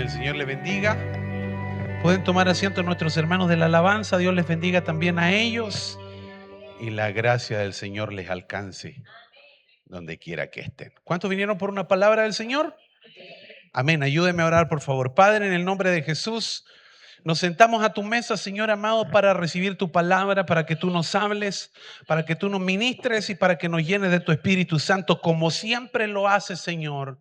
El Señor les bendiga. Pueden tomar asiento nuestros hermanos de la alabanza. Dios les bendiga también a ellos. Y la gracia del Señor les alcance donde quiera que estén. ¿Cuántos vinieron por una palabra del Señor? Amén. Ayúdenme a orar, por favor. Padre, en el nombre de Jesús, nos sentamos a tu mesa, Señor amado, para recibir tu palabra, para que tú nos hables, para que tú nos ministres y para que nos llenes de tu Espíritu Santo, como siempre lo haces, Señor.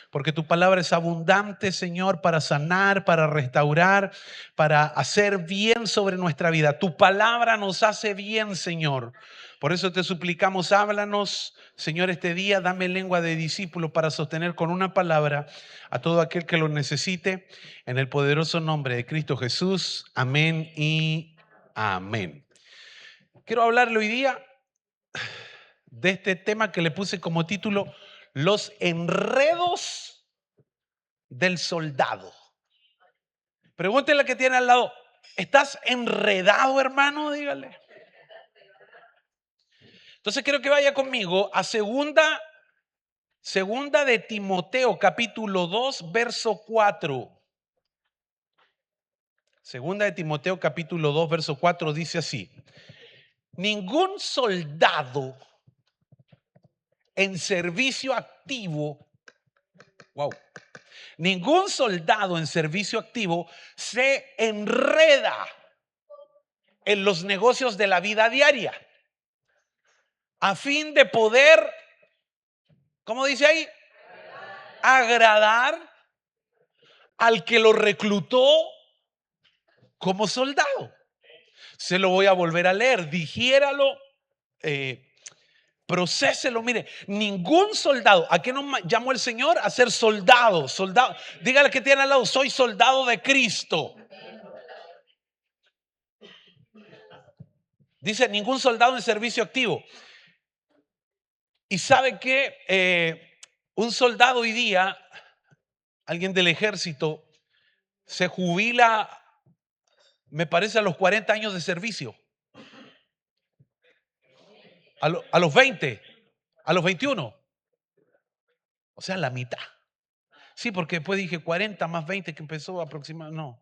Porque tu palabra es abundante, Señor, para sanar, para restaurar, para hacer bien sobre nuestra vida. Tu palabra nos hace bien, Señor. Por eso te suplicamos, háblanos, Señor, este día. Dame lengua de discípulo para sostener con una palabra a todo aquel que lo necesite. En el poderoso nombre de Cristo Jesús. Amén y amén. Quiero hablarle hoy día de este tema que le puse como título: los enredos del soldado. Pregúntele a que tiene al lado: ¿estás enredado, hermano? Dígale. Entonces quiero que vaya conmigo a segunda de Timoteo, capítulo 2, verso 4. Segunda de Timoteo, capítulo 2, verso 4 dice así: ningún soldado en servicio activo, ningún soldado en servicio activo se enreda en los negocios de la vida diaria a fin de poder, ¿cómo dice ahí? Agradar al que lo reclutó como soldado. Se lo voy a volver a leer, digiéralo, procéselo. Mire, ningún soldado. ¿A qué nos llamó el Señor? A ser soldado. Dígale que tiene al lado: soy soldado de Cristo. Dice: ningún soldado en servicio activo. Y sabe que un soldado hoy día, alguien del ejército, se jubila, me parece, a los 40 años de servicio. A los 20, a los 21. O sea, la mitad. Sí, porque después dije 40 más 20 que empezó aproximadamente. No.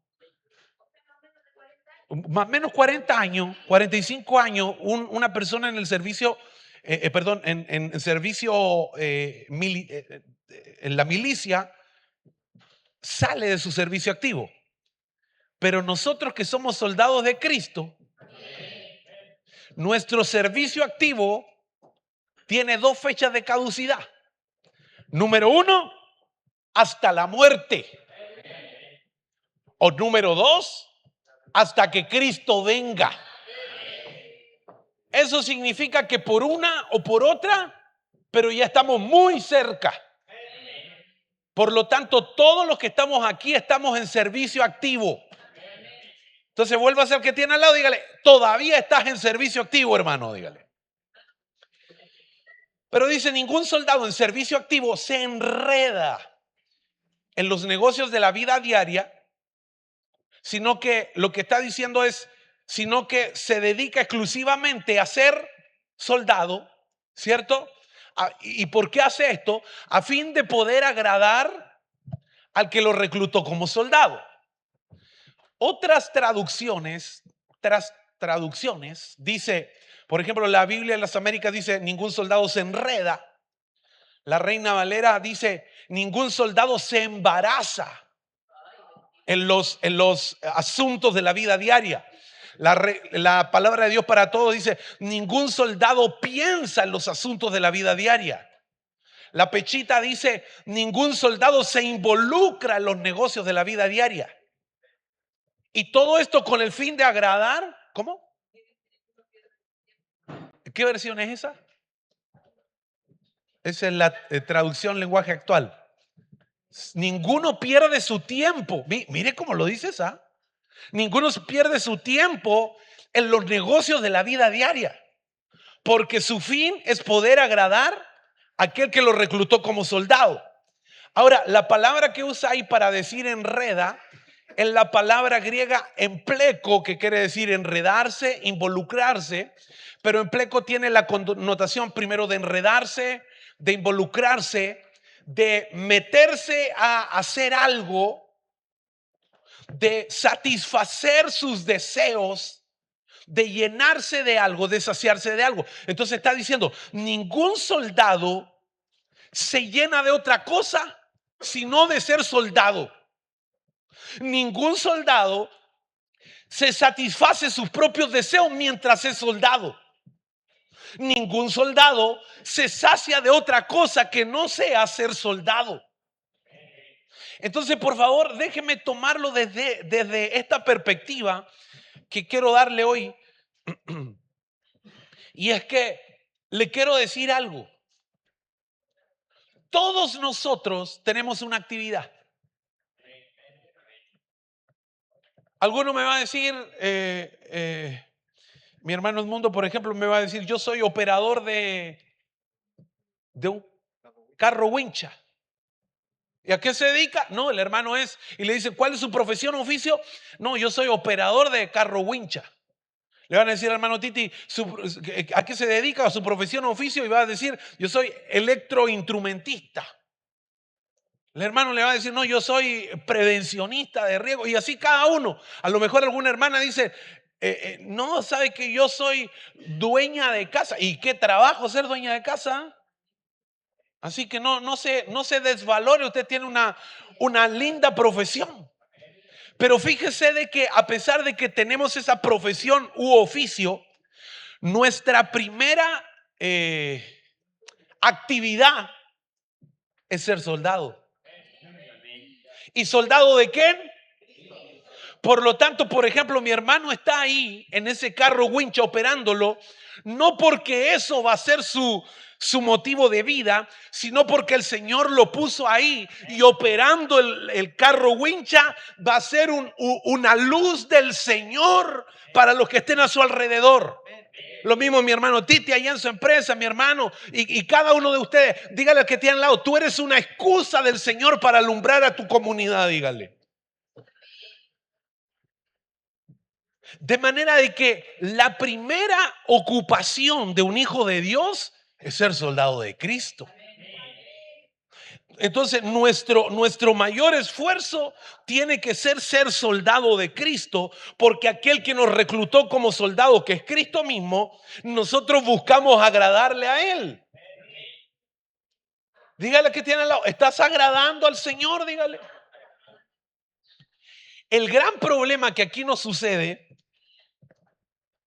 Más o menos 40 años, 45 años, una persona en el servicio, en servicio, en la milicia, sale de su servicio activo. Pero nosotros que somos soldados de Cristo, nuestro servicio activo tiene 2 fechas de caducidad. Número 1, hasta la muerte. O número 2, hasta que Cristo venga. Eso significa que por una o por otra, pero ya estamos muy cerca. Por lo tanto, todos los que estamos aquí estamos en servicio activo. Entonces vuelva a ser que tiene al lado, dígale: todavía estás en servicio activo, hermano, dígale. Pero dice: ningún soldado en servicio activo se enreda en los negocios de la vida diaria, sino que lo que está diciendo es, sino que se dedica exclusivamente a ser soldado, ¿cierto? ¿Y por qué hace esto? A fin de poder agradar al que lo reclutó como soldado. Otras traducciones dice, por ejemplo, la Biblia en las Américas dice: ningún soldado se enreda. La Reina Valera dice: ningún soldado se embaraza en los asuntos de la vida diaria. La palabra de Dios para todos dice: ningún soldado piensa en los asuntos de la vida diaria. La Pechita dice: ningún soldado se involucra en los negocios de la vida diaria. Y todo esto con el fin de agradar. ¿Cómo? ¿Qué versión es esa? Esa es la traducción lenguaje actual. Ninguno pierde su tiempo. Mire cómo lo dice esa. Ninguno pierde su tiempo en los negocios de la vida diaria, porque su fin es poder agradar a aquel que lo reclutó como soldado. Ahora, la palabra que usa ahí para decir enreda es la palabra griega empleco, que quiere decir enredarse, involucrarse. Pero empleco tiene la connotación primero de enredarse, de involucrarse, de meterse a hacer algo de satisfacer sus deseos, de llenarse de algo, de saciarse de algo. Entonces está diciendo, ningún soldado se llena de otra cosa sino de ser soldado. Ningún soldado se satisface sus propios deseos mientras es soldado. Ningún soldado se sacia de otra cosa que no sea ser soldado. Entonces, por favor, déjeme tomarlo desde esta perspectiva que quiero darle hoy. Y es que le quiero decir algo. Todos nosotros tenemos una actividad. Alguno me va a decir, mi hermano Edmundo, por ejemplo, me va a decir, yo soy operador de un carro wincha. ¿Y a qué se dedica? No, el hermano es, y le dice, ¿cuál es su profesión o oficio? No, yo soy operador de carro wincha. Le van a decir al hermano Titi, ¿a qué se dedica? A su profesión o oficio, y va a decir, yo soy electroinstrumentista. El hermano le va a decir, no, yo soy prevencionista de riesgo. Y así cada uno. A lo mejor alguna hermana dice, no, sabe que yo soy dueña de casa. ¿Y qué trabajo ser dueña de casa? Así que no se desvalore, usted tiene una linda profesión. Pero fíjese de que a pesar de que tenemos esa profesión u oficio, nuestra primera actividad es ser soldado. ¿Y soldado de quién? Por lo tanto, por ejemplo, mi hermano está ahí en ese carro wincha operándolo, no porque eso va a ser su motivo de vida, sino porque el Señor lo puso ahí, y operando el carro wincha va a ser una luz del Señor para los que estén a su alrededor. Lo mismo mi hermano Titi allá en su empresa, mi hermano, y cada uno de ustedes, dígale al que tiene al lado, tú eres una excusa del Señor para alumbrar a tu comunidad, dígale. De manera de que la primera ocupación de un hijo de Dios es ser soldado de Cristo. Entonces nuestro mayor esfuerzo tiene que ser soldado de Cristo, porque aquel que nos reclutó como soldado, que es Cristo mismo, nosotros buscamos agradarle a Él. Dígale que tiene al lado, ¿estás agradando al Señor? Dígale. El gran problema que aquí nos sucede,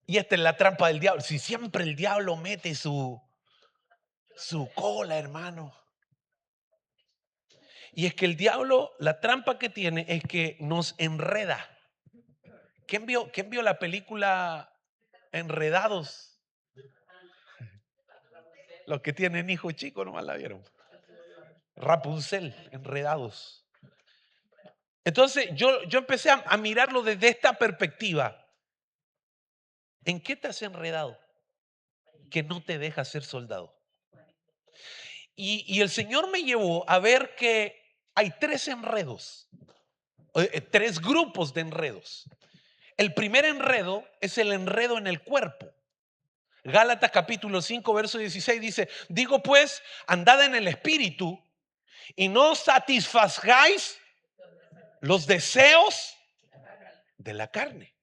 y esta es la trampa del diablo, si siempre el diablo mete su cola, hermano. Y es que el diablo, la trampa que tiene es que nos enreda. ¿Quién vio la película Enredados? Los que tienen hijos chicos nomás la vieron. Rapunzel, Enredados. Entonces yo empecé a mirarlo desde esta perspectiva. ¿En qué te has enredado que no te deja ser soldado? Y el Señor me llevó a ver que hay tres enredos, tres grupos de enredos. El primer enredo es el enredo en el cuerpo. Gálatas capítulo 5 verso 16 dice, digo pues, andad en el espíritu y no satisfagáis los deseos de la carne.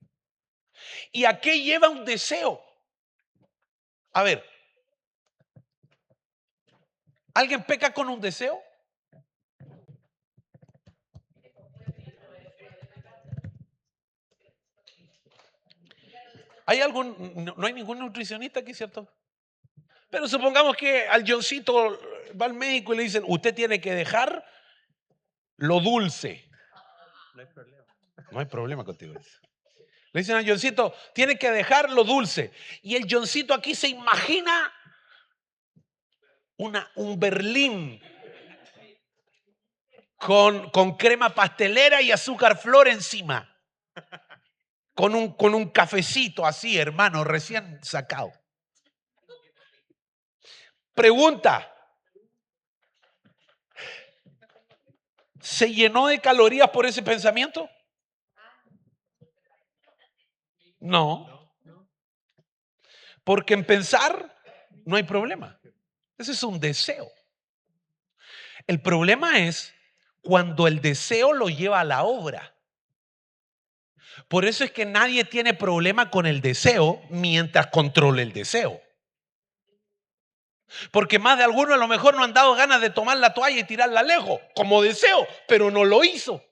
¿Y a qué lleva un deseo? A ver, ¿alguien peca con un deseo? ¿Hay algún? No hay ningún nutricionista aquí, ¿cierto? Pero supongamos que al Johncito va al médico y le dicen, usted tiene que dejar lo dulce. No hay problema. No hay problema contigo. Le dicen al Johncito, tiene que dejar lo dulce. Y el Johncito aquí se imagina un berlín con crema pastelera y azúcar flor encima. Con un cafecito así, hermano, recién sacado. Pregunta. ¿Se llenó de calorías por ese pensamiento? No. Porque en pensar no hay problema. Ese es un deseo. El problema es cuando el deseo lo lleva a la obra. Por eso es que nadie tiene problema con el deseo mientras controle el deseo. Porque más de alguno a lo mejor no han dado ganas de tomar la toalla y tirarla lejos, como deseo, pero no lo hizo.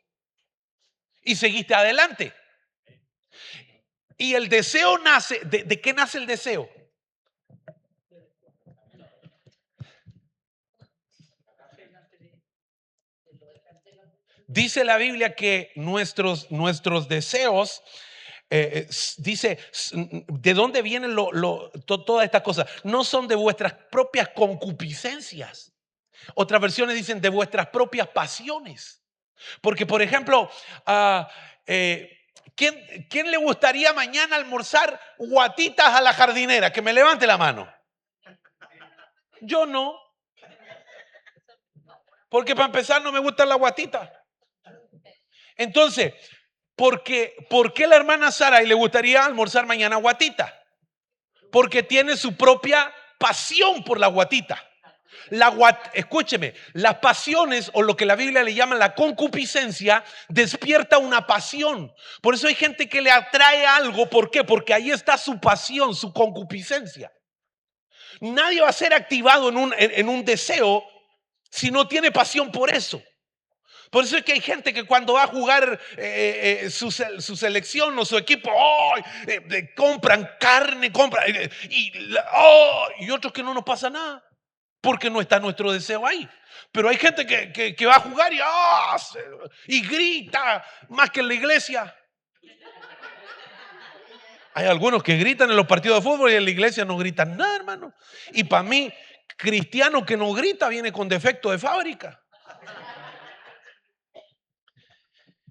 Y seguiste adelante. Y el deseo nace, ¿de qué nace el deseo? Dice la Biblia que nuestros deseos, dice, ¿de dónde vienen todas estas cosas? No son de vuestras propias concupiscencias. Otras versiones dicen de vuestras propias pasiones. Porque, por ejemplo, ah, eh, ¿quién le gustaría mañana almorzar guatitas a la jardinera? Que me levante la mano. Yo no. Porque para empezar no me gustan las guatitas. Entonces, ¿por qué la hermana Sara le gustaría almorzar mañana guatita? Porque tiene su propia pasión por la guatita. Escúcheme, las pasiones, o lo que la Biblia le llama la concupiscencia, despierta una pasión. Por eso hay gente que le atrae algo. ¿Por qué? Porque ahí está su pasión, su concupiscencia. Nadie va a ser activado en un deseo si no tiene pasión por eso. Por eso es que hay gente que cuando va a jugar su selección o su equipo, compran carne, y otros que no nos pasa nada, porque no está nuestro deseo ahí. Pero hay gente que va a jugar y grita más que en la iglesia. Hay algunos que gritan en los partidos de fútbol y en la iglesia no gritan nada, hermano. Y para mí, cristiano que no grita viene con defecto de fábrica.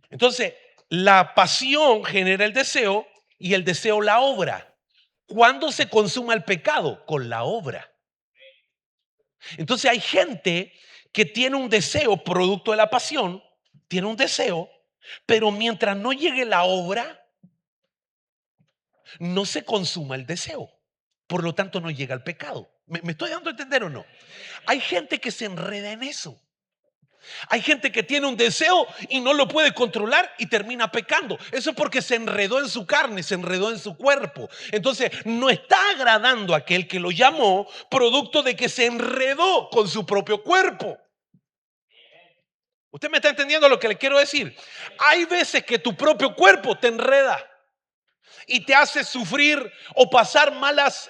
Entonces, la pasión genera el deseo y el deseo la obra. ¿Cuándo se consuma el pecado? Con la obra. Entonces hay gente que tiene un deseo producto de la pasión, tiene un deseo, pero mientras no llegue la obra, no se consuma el deseo. Por lo tanto, no llega el pecado. ¿Me estoy dando a entender o no? Hay gente que se enreda en eso. Hay gente que tiene un deseo y no lo puede controlar y termina pecando. Eso es porque se enredó en su carne, se enredó en su cuerpo. Entonces no está agradando a aquel que lo llamó, producto de que se enredó con su propio cuerpo. ¿Usted me está entendiendo lo que le quiero decir? Hay veces que tu propio cuerpo te enreda y te hace sufrir o pasar malas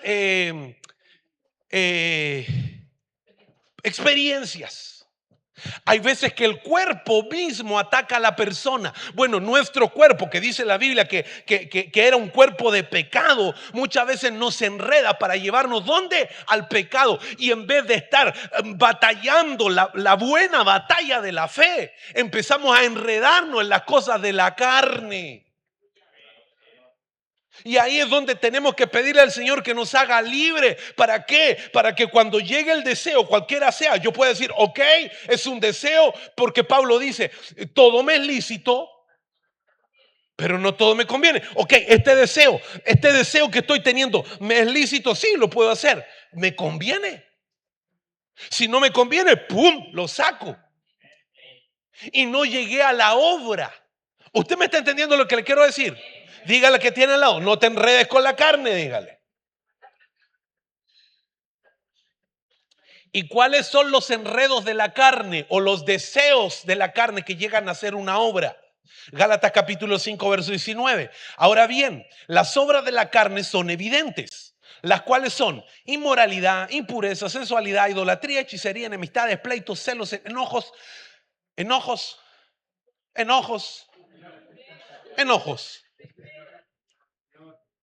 experiencias. Hay veces que el cuerpo mismo ataca a la persona. Bueno, nuestro cuerpo, que dice la Biblia que era un cuerpo de pecado, muchas veces nos enreda para llevarnos ¿dónde? Al pecado. Y en vez de estar batallando la buena batalla de la fe, empezamos a enredarnos en las cosas de la carne. Y ahí es donde tenemos que pedirle al Señor que nos haga libre. ¿Para qué? Para que cuando llegue el deseo, cualquiera sea, yo pueda decir, ok, es un deseo, porque Pablo dice, todo me es lícito, pero no todo me conviene. Ok, este deseo que estoy teniendo, ¿me es lícito? Sí, lo puedo hacer. ¿Me conviene? Si no me conviene, ¡pum!, lo saco. Y no llegué a la obra. ¿Usted me está entendiendo lo que le quiero decir? Dígale que tiene al lado, no te enredes con la carne, dígale. ¿Y cuáles son los enredos de la carne o los deseos de la carne que llegan a ser una obra? Gálatas capítulo 5, verso 19. Ahora bien, las obras de la carne son evidentes, las cuales son inmoralidad, impureza, sensualidad, idolatría, hechicería, enemistades, pleitos, celos, enojos.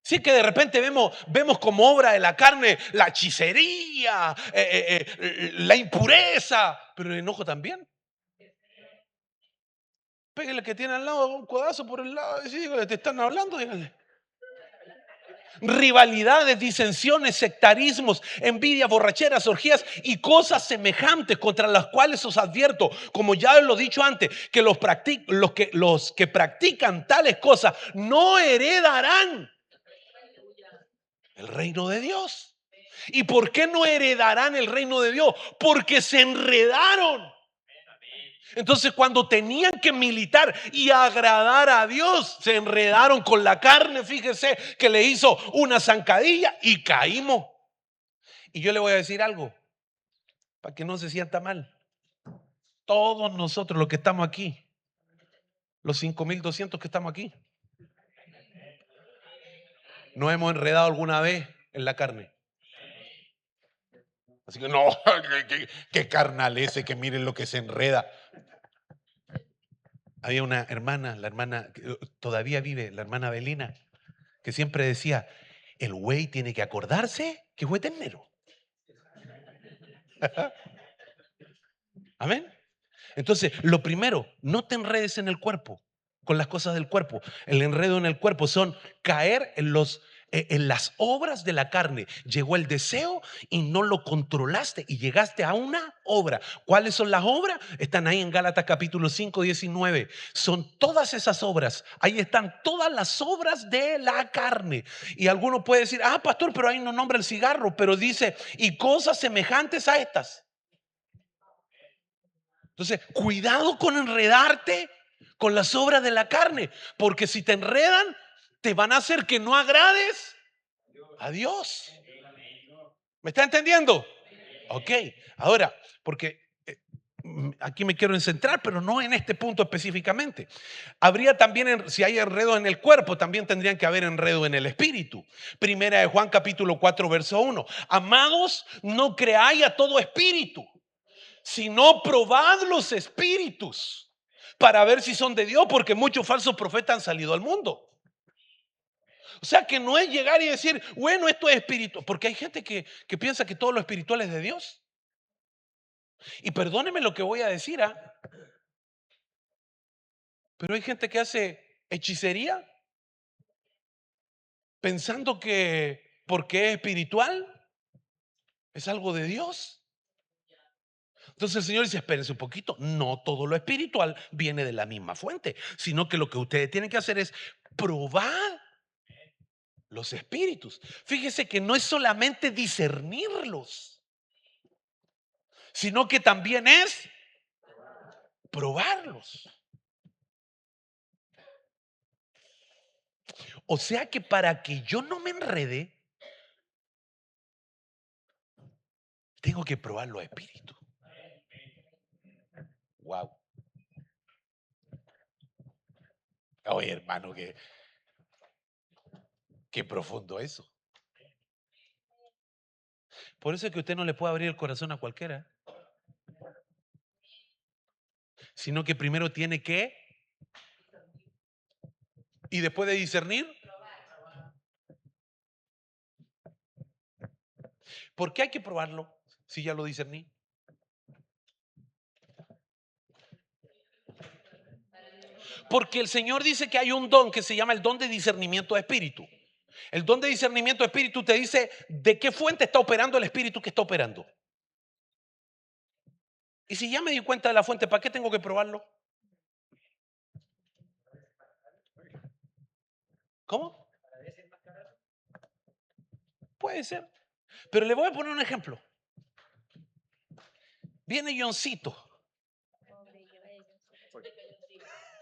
Sí, que de repente vemos como obra de la carne la hechicería, la impureza, pero el enojo también. Pégale que tiene al lado un codazo por el lado y dígale, te están hablando, dígale. Rivalidades, disensiones, sectarismos, envidia, borracheras, orgías y cosas semejantes contra las cuales os advierto, como ya lo he dicho antes, que los que practican tales cosas no heredarán el reino de Dios. ¿Y por qué no heredarán el reino de Dios? Porque se enredaron. Entonces, cuando tenían que militar y agradar a Dios, se enredaron con la carne. Fíjese que le hizo una zancadilla y caímos. Y yo le voy a decir algo para que no se sienta mal. Todos nosotros los que estamos aquí, los 5.200 que estamos aquí, nos hemos enredado alguna vez en la carne. Así que no, qué carnal ese, que miren lo que se enreda. Había una hermana, la hermana que todavía vive, la hermana Belina, que siempre decía: el güey tiene que acordarse que fue ternero. Amén. Entonces, lo primero, no te enredes en el cuerpo, con las cosas del cuerpo. El enredo en el cuerpo son caer en las obras de la carne. Llegó el deseo y no lo controlaste y llegaste a una obra. ¿Cuáles son las obras? Están ahí en Gálatas capítulo 5, 19. Son todas esas obras. Ahí están todas las obras de la carne. Y alguno puede decir: ah, pastor, pero ahí no nombra el cigarro, pero dice: y cosas semejantes a estas. Entonces, cuidado con enredarte con las obras de la carne, porque si te enredan, te van a hacer que no agrades a Dios. ¿Me está entendiendo? Ok, ahora, porque aquí me quiero centrar, pero no en este punto específicamente. Habría también, si hay enredo en el cuerpo, también tendrían que haber enredo en el espíritu. Primera de Juan capítulo 4, verso 1. Amados, no creáis a todo espíritu, sino probad los espíritus para ver si son de Dios, porque muchos falsos profetas han salido al mundo. O sea que no es llegar y decir: bueno, esto es espiritual, porque hay gente que piensa que todo lo espiritual es de Dios. Y perdóneme lo que voy a decir, pero hay gente que hace hechicería pensando que porque es espiritual es algo de Dios. Entonces el Señor dice: espérense un poquito, no todo lo espiritual viene de la misma fuente, sino que lo que ustedes tienen que hacer es probar los espíritus. Fíjese que no es solamente discernirlos, sino que también es probarlos. O sea que para que yo no me enrede, tengo que probar los espíritus. Wow. Oye, hermano, qué profundo eso. Por eso es que usted no le puede abrir el corazón a cualquiera, sino que primero tiene que, y después de discernir. ¿Por qué hay que probarlo si ya lo discerní? Porque el Señor dice que hay un don que se llama el don de discernimiento de espíritu. El don de discernimiento de espíritu te dice de qué fuente está operando el espíritu que está operando. Y si ya me di cuenta de la fuente, ¿para qué tengo que probarlo? ¿Cómo? Puede ser. Pero le voy a poner un ejemplo. Viene Johncito.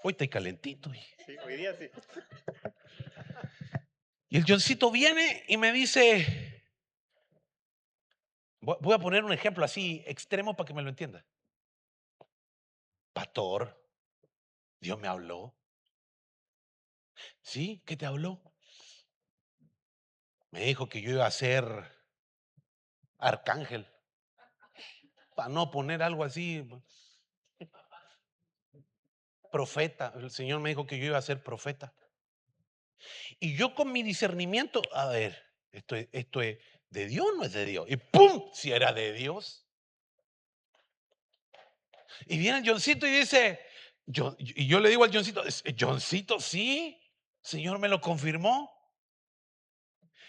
Hoy está calentito. Sí, hoy día sí. Y el Johncito viene y me dice, voy a poner un ejemplo así extremo para que me lo entienda. Pastor, Dios me habló. ¿Sí? ¿Qué te habló? Me dijo que yo iba a ser arcángel. Para no poner algo así, profeta. El Señor me dijo que yo iba a ser profeta. Y yo con mi discernimiento, a ver, esto es de Dios o no es de Dios. Y ¡pum! Si era de Dios. Y viene el Johncito y dice, y yo le digo al Johncito: Johncito, sí, Señor me lo confirmó.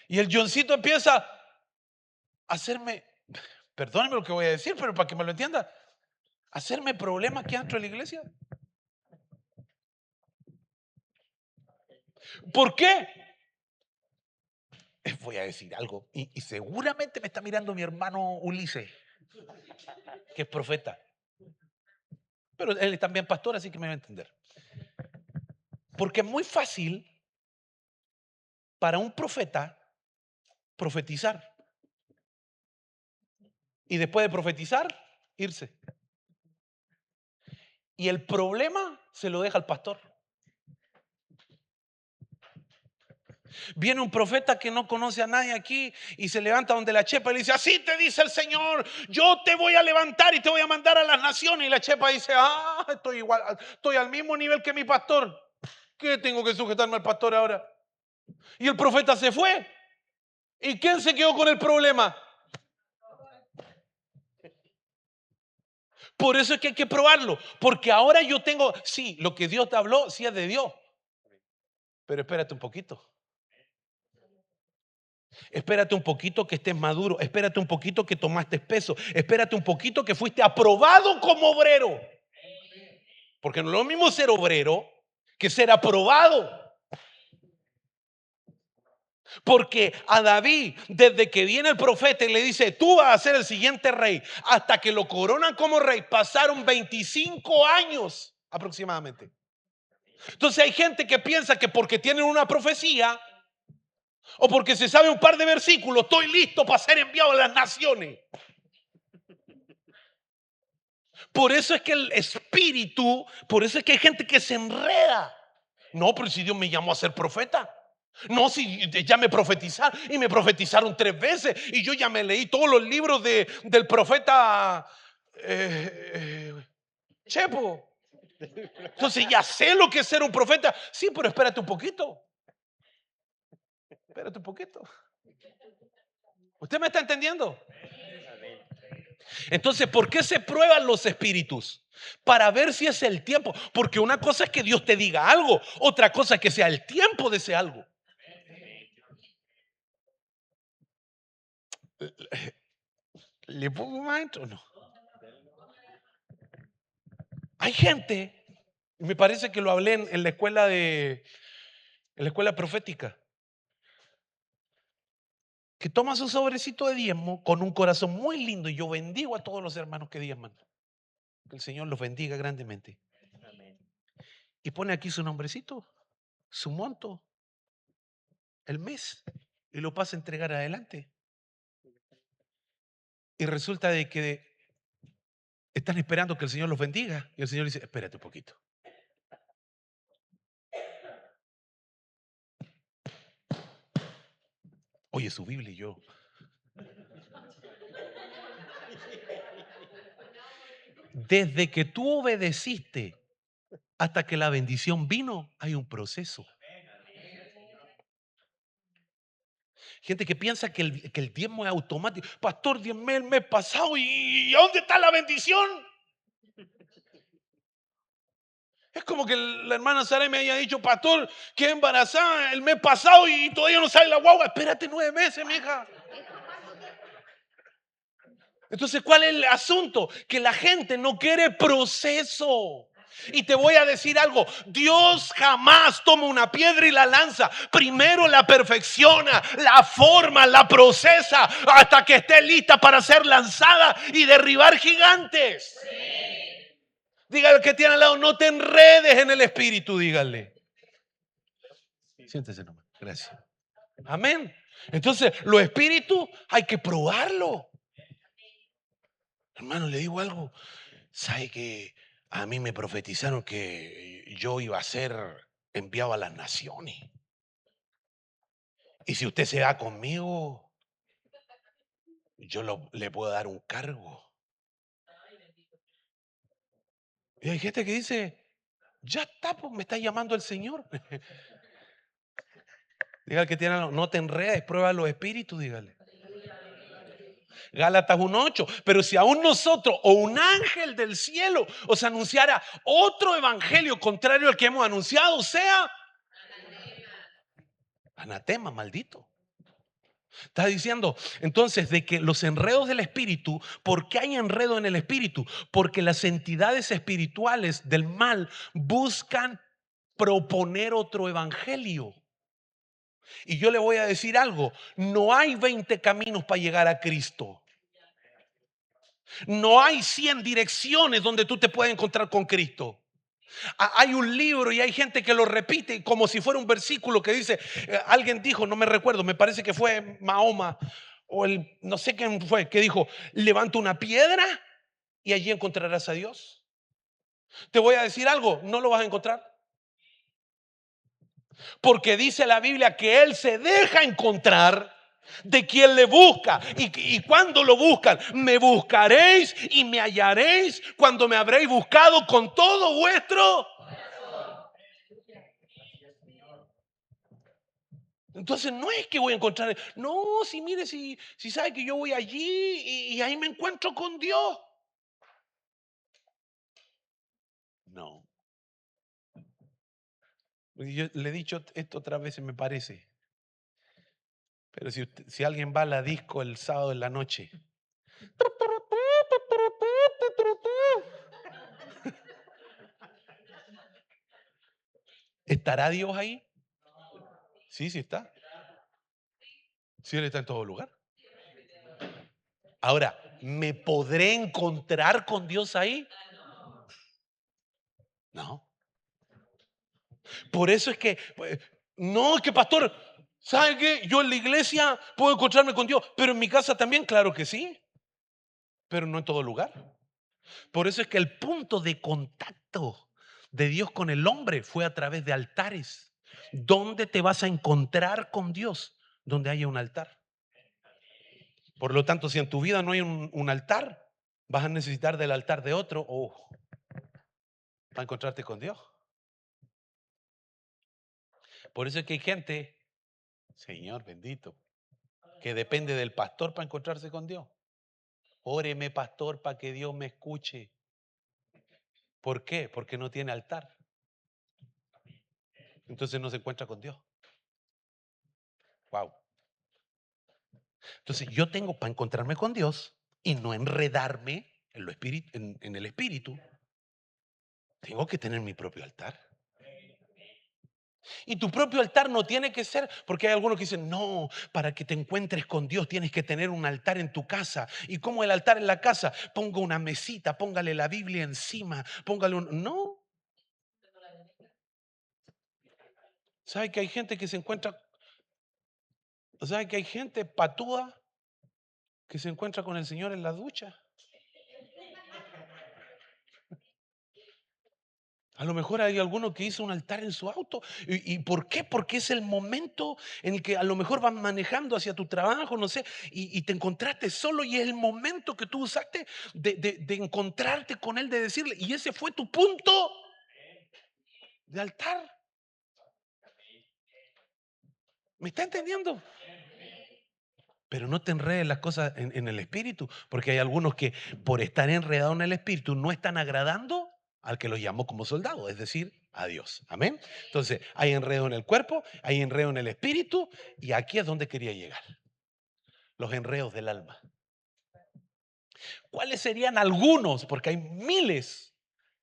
Y el Johncito empieza a hacerme, perdóneme lo que voy a decir, pero para que me lo entienda, hacerme problemas aquí dentro de la iglesia. ¿Por qué? Voy a decir algo, y seguramente me está mirando mi hermano Ulises, que es profeta. Pero él es también pastor, así que me va a entender. Porque es muy fácil para un profeta profetizar y después de profetizar, irse. Y el problema se lo deja al pastor. Viene un profeta que no conoce a nadie aquí y se levanta donde la chepa y le dice: así te dice el Señor, yo te voy a levantar y te voy a mandar a las naciones. Y la chepa dice: estoy igual, estoy al mismo nivel que mi pastor. ¿Qué tengo que sujetarme al pastor ahora? Y el profeta se fue. ¿Y quién se quedó con el problema? Por eso es que hay que probarlo, porque ahora yo tengo, sí, lo que Dios te habló, sí es de Dios, pero espérate un poquito. Espérate un poquito que estés maduro. Espérate un poquito que tomaste peso. Espérate un poquito que fuiste aprobado como obrero. Porque no es lo mismo ser obrero que ser aprobado. Porque a David, desde que viene el profeta y le dice: tú vas a ser el siguiente rey, hasta que lo coronan como rey, pasaron 25 años aproximadamente. Entonces hay gente que piensa que porque tienen una profecía o porque se sabe un par de versículos, estoy listo para ser enviado a las naciones. Por eso es que el espíritu, por eso es que hay gente que se enreda. No, pero si Dios me llamó a ser profeta. No, si ya me profetizaron y me profetizaron 3 veces y yo ya me leí todos los libros del profeta Chepo. Entonces ya sé lo que es ser un profeta. Sí, pero espérate un poquito. Espérate un poquito. ¿Usted me está entendiendo? Entonces, ¿por qué se prueban los espíritus? Para ver si es el tiempo. Porque una cosa es que Dios te diga algo, otra cosa es que sea el tiempo de ese algo. ¿Le pongo maestro o no? Hay gente, me parece que lo hablé en la escuela en la escuela profética, que toma su sobrecito de diezmo con un corazón muy lindo, y yo bendigo a todos los hermanos que diezman. Que el Señor los bendiga grandemente. Y pone aquí su nombrecito, su monto, el mes, y lo pasa a entregar adelante. Y resulta de que están esperando que el Señor los bendiga. Y el Señor dice: espérate un poquito. Oye su Biblia. Y yo, desde que tú obedeciste hasta que la bendición vino, hay un proceso. Gente que piensa que el diezmo es automático. Pastor, diezmé el mes pasado y ¿dónde está la bendición? Es como que la hermana Sara me haya dicho: pastor, que embarazada el mes pasado y todavía no sale la guagua. Espérate 9 meses, mija. Entonces, ¿cuál es el asunto? Que la gente no quiere proceso. Y te voy a decir algo: Dios jamás toma una piedra y la lanza. Primero la perfecciona, la forma, la procesa hasta que esté lista para ser lanzada y derribar gigantes. Dígale al que tiene al lado: no te enredes en el espíritu. Dígale. Siéntese nomás. Gracias. Amén. Entonces, los espíritus hay que probarlo. Hermano, le digo algo. ¿Sabe que a mí me profetizaron que yo iba a ser enviado a las naciones? Y si usted se va conmigo, yo le puedo dar un cargo. Y hay gente que dice: ya está, pues me está llamando el Señor. Diga al que tiene: no te enredes, prueba los espíritus, dígale. Gálatas 1:8. Pero si aún nosotros o un ángel del cielo os anunciara otro evangelio contrario al que hemos anunciado, sea anatema, maldito. Está diciendo entonces de que los enredos del espíritu, ¿por qué hay enredo en el espíritu? Porque las entidades espirituales del mal buscan proponer otro evangelio. Y yo le voy a decir algo: no hay 20 caminos para llegar a Cristo. No hay 100 direcciones donde tú te puedes encontrar con Cristo. Hay un libro y hay gente que lo repite como si fuera un versículo que dice, alguien dijo, no me recuerdo, me parece que fue Mahoma o no sé quién fue, que dijo, levanta una piedra y allí encontrarás a Dios. Te voy a decir algo, no lo vas a encontrar. Porque dice la Biblia que Él se deja encontrar de quien le busca. Y cuando lo buscan, me buscaréis y me hallaréis cuando me habréis buscado con todo vuestro. Entonces no es que voy a encontrar, no, si mire, si sabe que yo voy allí y ahí me encuentro con Dios. No. Yo le he dicho esto otras veces, me parece. Pero si alguien va a la disco el sábado en la noche, ¿estará Dios ahí? Sí, sí está. Sí, Él está en todo lugar. Ahora, ¿me podré encontrar con Dios ahí? No. Por eso es que, no, es que pastor, ¿sabe qué? Yo en la iglesia puedo encontrarme con Dios, pero en mi casa también, claro que sí, pero no en todo lugar. Por eso es que el punto de contacto de Dios con el hombre fue a través de altares. ¿Dónde te vas a encontrar con Dios? Donde haya un altar. Por lo tanto, si en tu vida no hay un altar, vas a necesitar del altar de otro para encontrarte con Dios. Por eso es que hay gente, Señor bendito, que depende del pastor para encontrarse con Dios. Óreme, pastor, para que Dios me escuche. ¿Por qué? Porque no tiene altar. Entonces no se encuentra con Dios. Wow. Entonces yo tengo para encontrarme con Dios y no enredarme en el espíritu. Tengo que tener mi propio altar. Y tu propio altar no tiene que ser, porque hay algunos que dicen, no, para que te encuentres con Dios tienes que tener un altar en tu casa. ¿Y cómo el altar en la casa? Ponga una mesita, póngale la Biblia encima, póngale un... No. ¿Sabe que hay gente que se encuentra, sabe que hay gente patúa que se encuentra con el Señor en la ducha? A lo mejor hay alguno que hizo un altar en su auto. ¿Y por qué? Porque es el momento en el que a lo mejor vas manejando hacia tu trabajo, no sé, y te encontraste solo y es el momento que tú usaste de encontrarte con Él, de decirle, y ese fue tu punto de altar. ¿Me está entendiendo? Pero no te enredes las cosas en el espíritu, porque hay algunos que por estar enredados en el espíritu no están agradando al que los llamó como soldado, es decir, a Dios. Amén. Entonces, hay enredo en el cuerpo, hay enredo en el espíritu, y aquí es donde quería llegar. Los enredos del alma. ¿Cuáles serían algunos? Porque hay miles,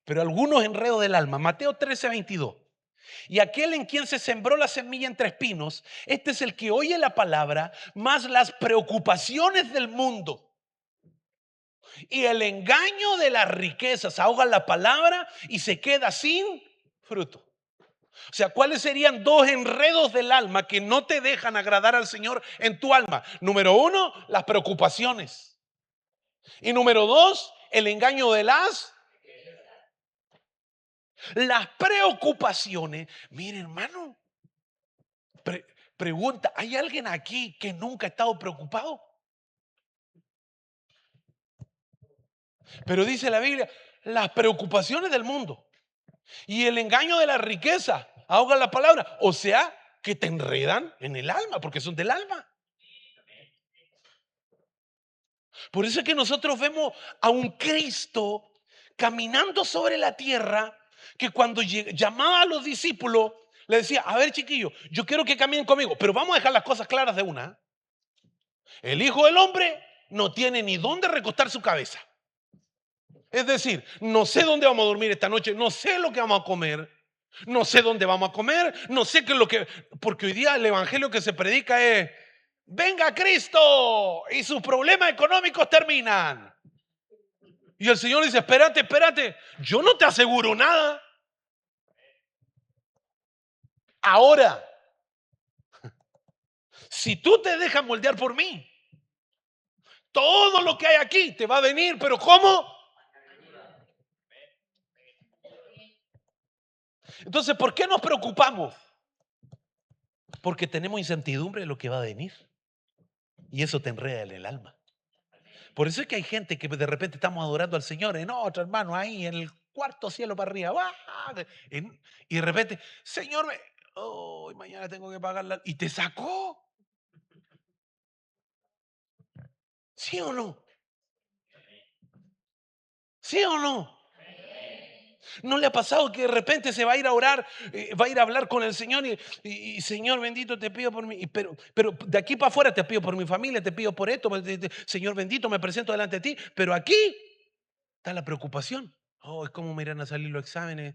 pero algunos enredos del alma. Mateo 13:22. Y aquel en quien se sembró la semilla entre espinos, este es el que oye la palabra, más las preocupaciones del mundo y el engaño de las riquezas ahogan la palabra y se queda sin fruto. O sea, ¿cuáles serían dos enredos del alma que no te dejan agradar al Señor en tu alma? Número uno, las preocupaciones. Y número dos, el engaño de las preocupaciones. Mire, hermano, pregunta, ¿hay alguien aquí que nunca ha estado preocupado? Pero dice la Biblia, las preocupaciones del mundo y el engaño de la riqueza ahogan la palabra. O sea, que te enredan en el alma, porque son del alma. Por eso es que nosotros vemos a un Cristo caminando sobre la tierra, que cuando llamaba a los discípulos, le decía, a ver chiquillos, yo quiero que caminen conmigo, pero vamos a dejar las cosas claras de una. El Hijo del Hombre no tiene ni dónde recostar su cabeza. Es decir, no sé dónde vamos a dormir esta noche, no sé lo que vamos a comer, no sé dónde vamos a comer, no sé qué es lo que... Porque hoy día el evangelio que se predica es, venga Cristo y sus problemas económicos terminan. Y el Señor dice, espérate, espérate, yo no te aseguro nada. Ahora, si tú te dejas moldear por mí, todo lo que hay aquí te va a venir, pero ¿cómo? Entonces, ¿por qué nos preocupamos? Porque tenemos incertidumbre de lo que va a venir. Y eso te enreda en el alma. Por eso es que hay gente que de repente estamos adorando al Señor en otro, hermano, ahí en el cuarto cielo para arriba. Y de repente, Señor, mañana tengo que pagar. Y te sacó. ¿Sí o no? ¿Sí o no? ¿No le ha pasado que de repente se va a ir a orar, va a ir a hablar con el Señor y, Señor bendito te pido por mí, pero de aquí para afuera te pido por mi familia, te pido por esto, Señor bendito me presento delante de ti, pero aquí está la preocupación. Es cómo me irán a salir los exámenes.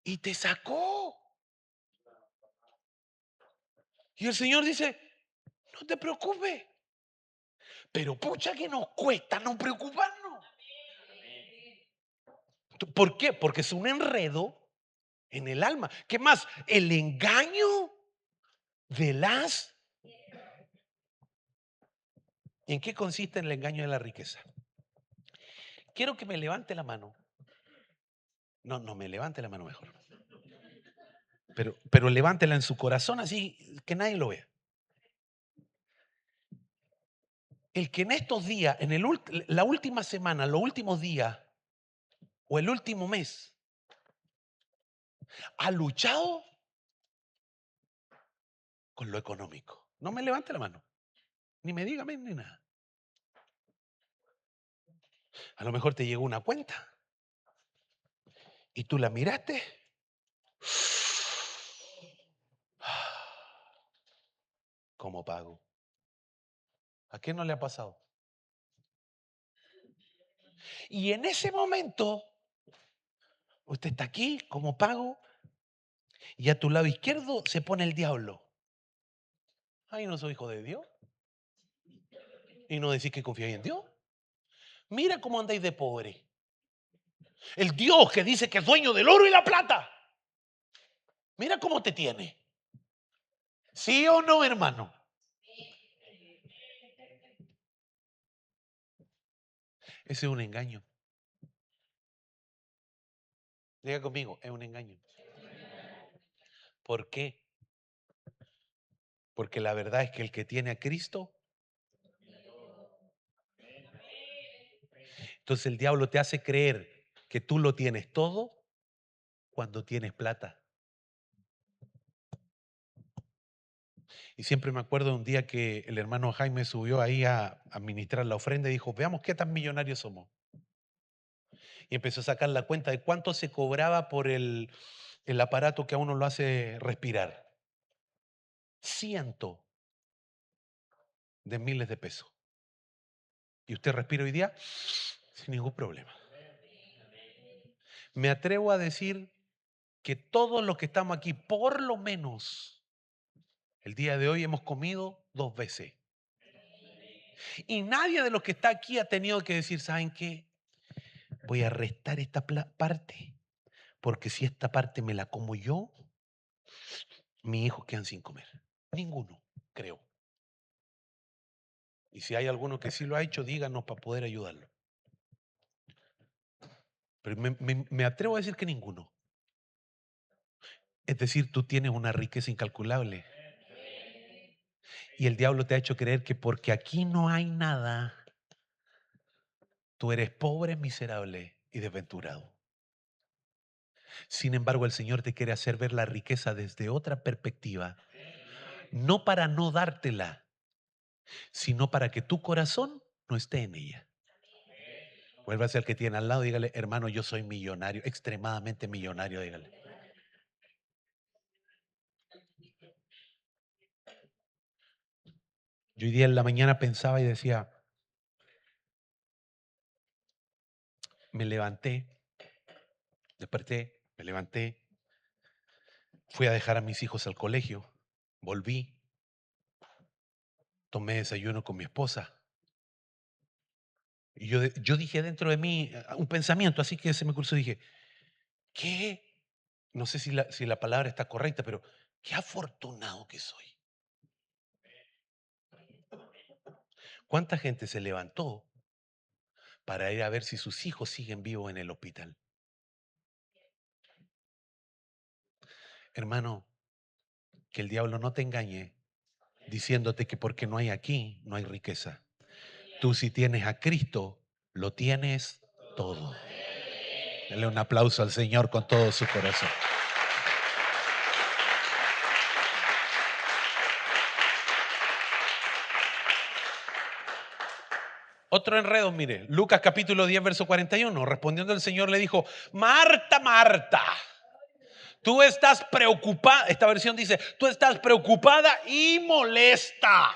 Y te sacó. Y el Señor dice, no te preocupes, pero pucha que nos cuesta no preocuparnos. ¿Por qué? Porque es un enredo en el alma. ¿Qué más? El engaño de las... ¿En qué consiste el engaño de la riqueza? Quiero que me levante la mano. No, no me levante la mano mejor. Pero levántela en su corazón así que nadie lo vea. El que en estos días, la última semana, los últimos días o el último mes, ha luchado con lo económico. No me levante la mano, ni me diga amén, ni nada. A lo mejor te llegó una cuenta y tú la miraste. ¿Cómo pago? ¿A qué no le ha pasado? Y en ese momento, usted está aquí, ¿cómo pago? Y a tu lado izquierdo se pone el diablo. Ay, no soy hijo de Dios. Y no decís que confías en Dios. Mira cómo andáis de pobre. El Dios que dice que es dueño del oro y la plata. Mira cómo te tiene. ¿Sí o no, hermano? Ese es un engaño. Diga conmigo, es un engaño. ¿Por qué? Porque la verdad es que el que tiene a Cristo, entonces el diablo te hace creer que tú lo tienes todo cuando tienes plata. Y siempre me acuerdo de un día que el hermano Jaime subió ahí a administrar la ofrenda y dijo, veamos qué tan millonarios somos. Y empezó a sacar la cuenta de cuánto se cobraba por el aparato que a uno lo hace respirar. Cientos de miles de pesos. Y usted respira hoy día sin ningún problema. Me atrevo a decir que todos los que estamos aquí, por lo menos el día de hoy, hemos comido 2 veces. Y nadie de los que está aquí ha tenido que decir, ¿saben qué? Voy a restar esta parte, porque si esta parte me la como yo, mis hijos quedan sin comer. Ninguno, creo. Y si hay alguno que sí lo ha hecho, díganos para poder ayudarlo. Pero me atrevo a decir que ninguno. Es decir, tú tienes una riqueza incalculable. Y el diablo te ha hecho creer que porque aquí no hay nada, tú eres pobre, miserable y desventurado. Sin embargo, el Señor te quiere hacer ver la riqueza desde otra perspectiva. No para no dártela, sino para que tu corazón no esté en ella. Vuélvase al que tiene al lado y dígale, hermano, yo soy millonario, extremadamente millonario, dígale. Yo hoy día en la mañana pensaba y decía, me levanté, desperté, me levanté, fui a dejar a mis hijos al colegio, volví, tomé desayuno con mi esposa Y yo dije dentro de mí un pensamiento, así que se me cruzó, dije, ¿qué? No sé si la palabra está correcta, pero qué afortunado que soy. ¿Cuánta gente se levantó para ir a ver si sus hijos siguen vivos en el hospital? Hermano, que el diablo no te engañe diciéndote que porque no hay aquí, no hay riqueza. Tú si tienes a Cristo, lo tienes todo. Dale un aplauso al Señor con todo su corazón. Otro enredo, mire, Lucas capítulo 10, verso 41. Respondiendo el Señor le dijo, Marta, Marta, tú estás preocupada. Esta versión dice, tú estás preocupada y molesta.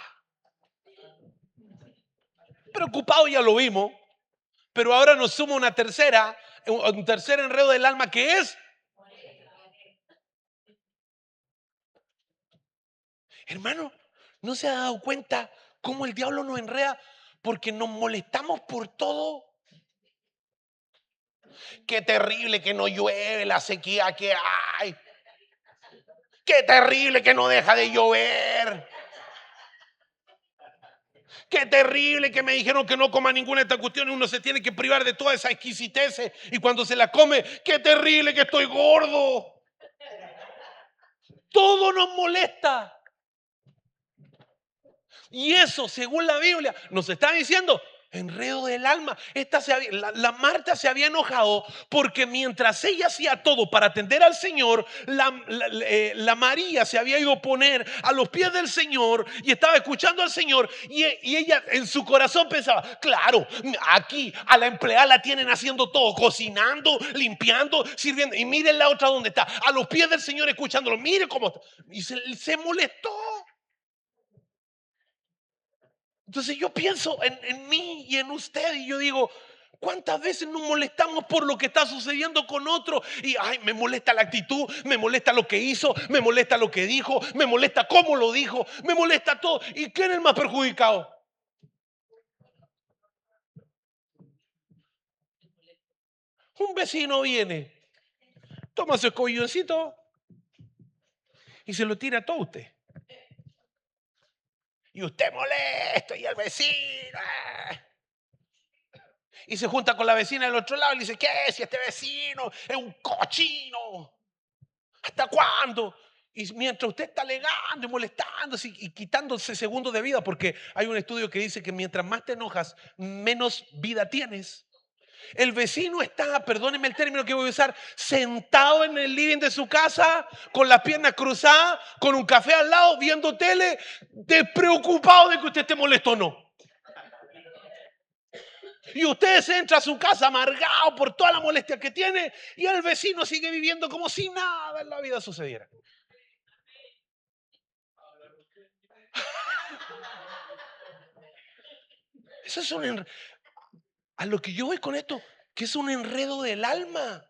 Preocupado ya lo vimos, pero ahora nos suma un tercer enredo del alma que es, hermano, ¿no se ha dado cuenta cómo el diablo nos enreda? Porque nos molestamos por todo. Qué terrible que no llueve, la sequía que hay. Qué terrible que no deja de llover. Qué terrible que me dijeron que no coma ninguna de estas cuestiones. Uno se tiene que privar de toda esa exquisitez. Y cuando se la come, qué terrible que estoy gordo. Todo nos molesta. Y eso, según la Biblia, nos está diciendo enredo del alma. La Marta se había enojado porque mientras ella hacía todo para atender al Señor, la María se había ido a poner a los pies del Señor y estaba escuchando al Señor. Y ella en su corazón pensaba, claro, aquí a la empleada la tienen haciendo todo, cocinando, limpiando, sirviendo. Y miren la otra donde está, a los pies del Señor escuchándolo. Mire cómo está. Y se molestó. Entonces yo pienso en mí y en usted y yo digo, ¿cuántas veces nos molestamos por lo que está sucediendo con otro? Y ay, me molesta la actitud, me molesta lo que hizo, me molesta lo que dijo, me molesta cómo lo dijo, me molesta todo. ¿Y quién es el más perjudicado? Un vecino viene, toma su escobilloncito y se lo tira a todo usted. Y usted molesto y el vecino. Y se junta con la vecina del otro lado y le dice, ¿qué es? Si este vecino es un cochino. ¿Hasta cuándo? Y mientras usted está alegando y molestándose y quitándose segundos de vida, porque hay un estudio que dice que mientras más te enojas, menos vida tienes. El vecino está, perdónenme el término que voy a usar, sentado en el living de su casa, con las piernas cruzadas, con un café al lado, viendo tele, despreocupado de que usted esté molesto o no. Y usted se entra a su casa amargado por toda la molestia que tiene y el vecino sigue viviendo como si nada en la vida sucediera. Eso es a lo que yo voy con esto, que es un enredo del alma.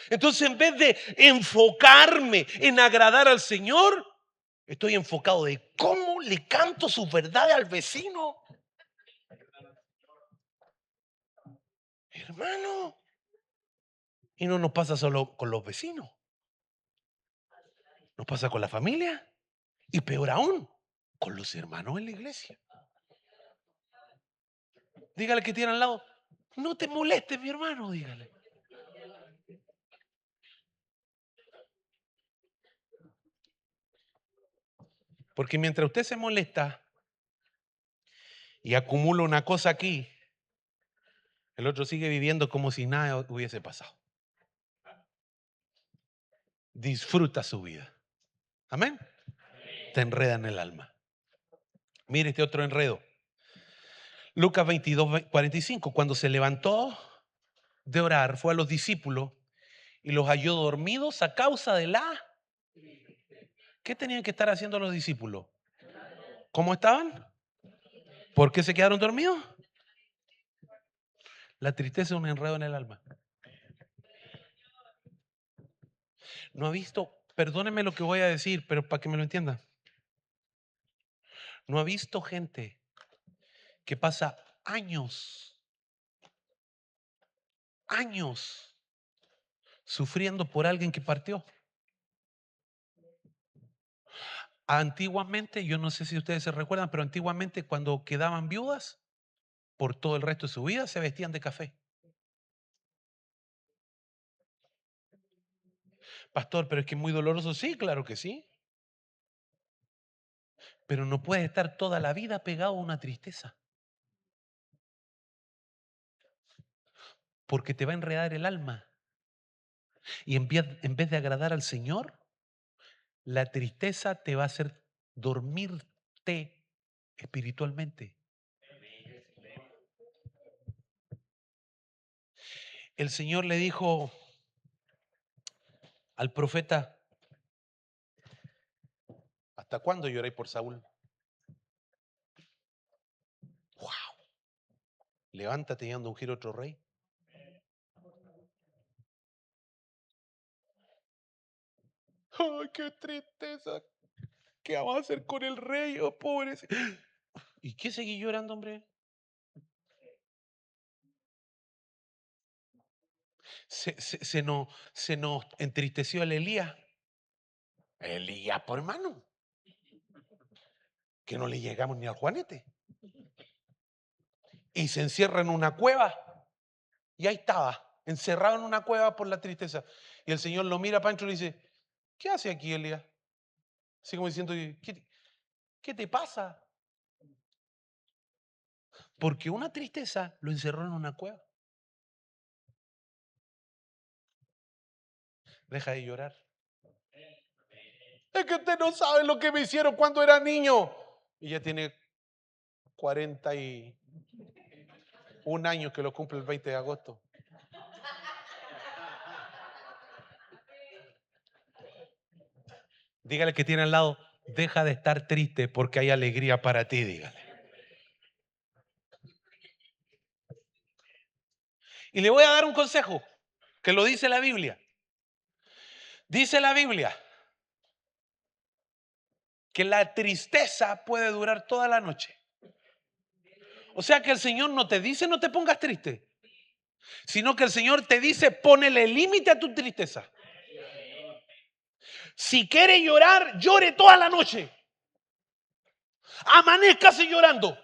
Entonces, en vez de enfocarme en agradar al Señor, estoy enfocado de cómo le canto su verdad al vecino. Hermano, y no nos pasa solo con los vecinos, nos pasa con la familia y peor aún, con los hermanos en la iglesia. Dígale que tiene al lado, no te molestes, mi hermano, dígale. Porque mientras usted se molesta y acumula una cosa aquí, el otro sigue viviendo como si nada hubiese pasado. Disfruta su vida. Amén. Te enreda en el alma. Mire este otro enredo. Lucas 22, 45. Cuando se levantó de orar, fue a los discípulos y los halló dormidos a causa de la... ¿Qué tenían que estar haciendo los discípulos? ¿Cómo estaban? ¿Por qué se quedaron dormidos? La tristeza es un enredo en el alma. No ha visto, perdóneme lo que voy a decir, pero para que me lo entienda. No ha visto gente que pasa años sufriendo por alguien que partió. Antiguamente, yo no sé si ustedes se recuerdan, pero antiguamente cuando quedaban viudas, por todo el resto de su vida se vestían de café. Pastor, pero es que es muy doloroso. Sí, claro que sí. Pero no puedes estar toda la vida pegado a una tristeza, porque te va a enredar el alma. Y en vez de agradar al Señor, la tristeza te va a hacer dormirte espiritualmente. El Señor le dijo al profeta: ¿hasta cuándo lloráis por Saúl? ¡Wow! Levántate y anda a ungir otro rey. ¡Ay, qué tristeza! ¿Qué vamos a hacer con el rey? Oh, pobre. ¿Y qué seguí llorando, hombre? Se nos entristeció el Elías. Elías, por hermano, que no le llegamos ni al Juanete. Y se encierra en una cueva. Y ahí estaba, encerrado en una cueva por la tristeza. Y el Señor lo mira para adentro y le dice: ¿qué hace aquí, Elías? Así como diciendo: ¿qué te pasa? Porque una tristeza lo encerró en una cueva. Deja de llorar. Es que usted no sabe lo que me hicieron cuando era niño. Y ya tiene 41 años, que lo cumple el 20 de agosto. Dígale que tiene al lado: deja de estar triste porque hay alegría para ti. Dígale. Y le voy a dar un consejo que lo dice la Biblia. Dice la Biblia que la tristeza puede durar toda la noche. O sea que el Señor no te dice no te pongas triste, sino que el Señor te dice ponele límite a tu tristeza. Si quiere llorar, llore toda la noche. Amanezcase llorando.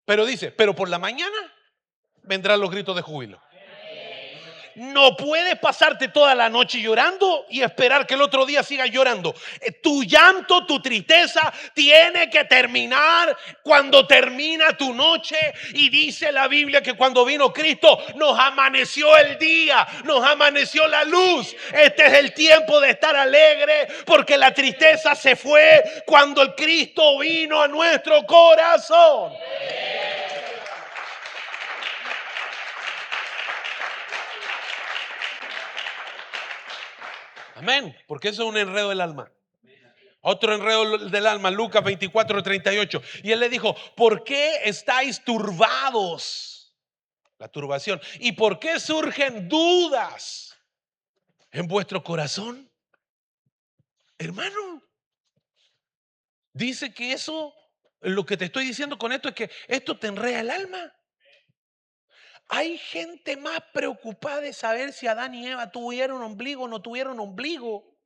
Pero dice, pero por la mañana vendrán los gritos de júbilo. No puedes pasarte toda la noche llorando y esperar que el otro día sigas llorando. Tu llanto, tu tristeza tiene que terminar cuando termina tu noche. Y dice la Biblia que cuando vino Cristo nos amaneció el día, nos amaneció la luz. Este es el tiempo de estar alegre, porque la tristeza se fue cuando el Cristo vino a nuestro corazón. Amén, porque eso es un enredo del alma. Otro enredo del alma, Lucas 24:38. Y él le dijo: ¿por qué estáis turbados? La turbación. ¿Y por qué surgen dudas en vuestro corazón? Hermano, dice que eso, lo que te estoy diciendo con esto es que esto te enreda el alma. Hay gente más preocupada de saber si Adán y Eva tuvieron ombligo o no tuvieron ombligo.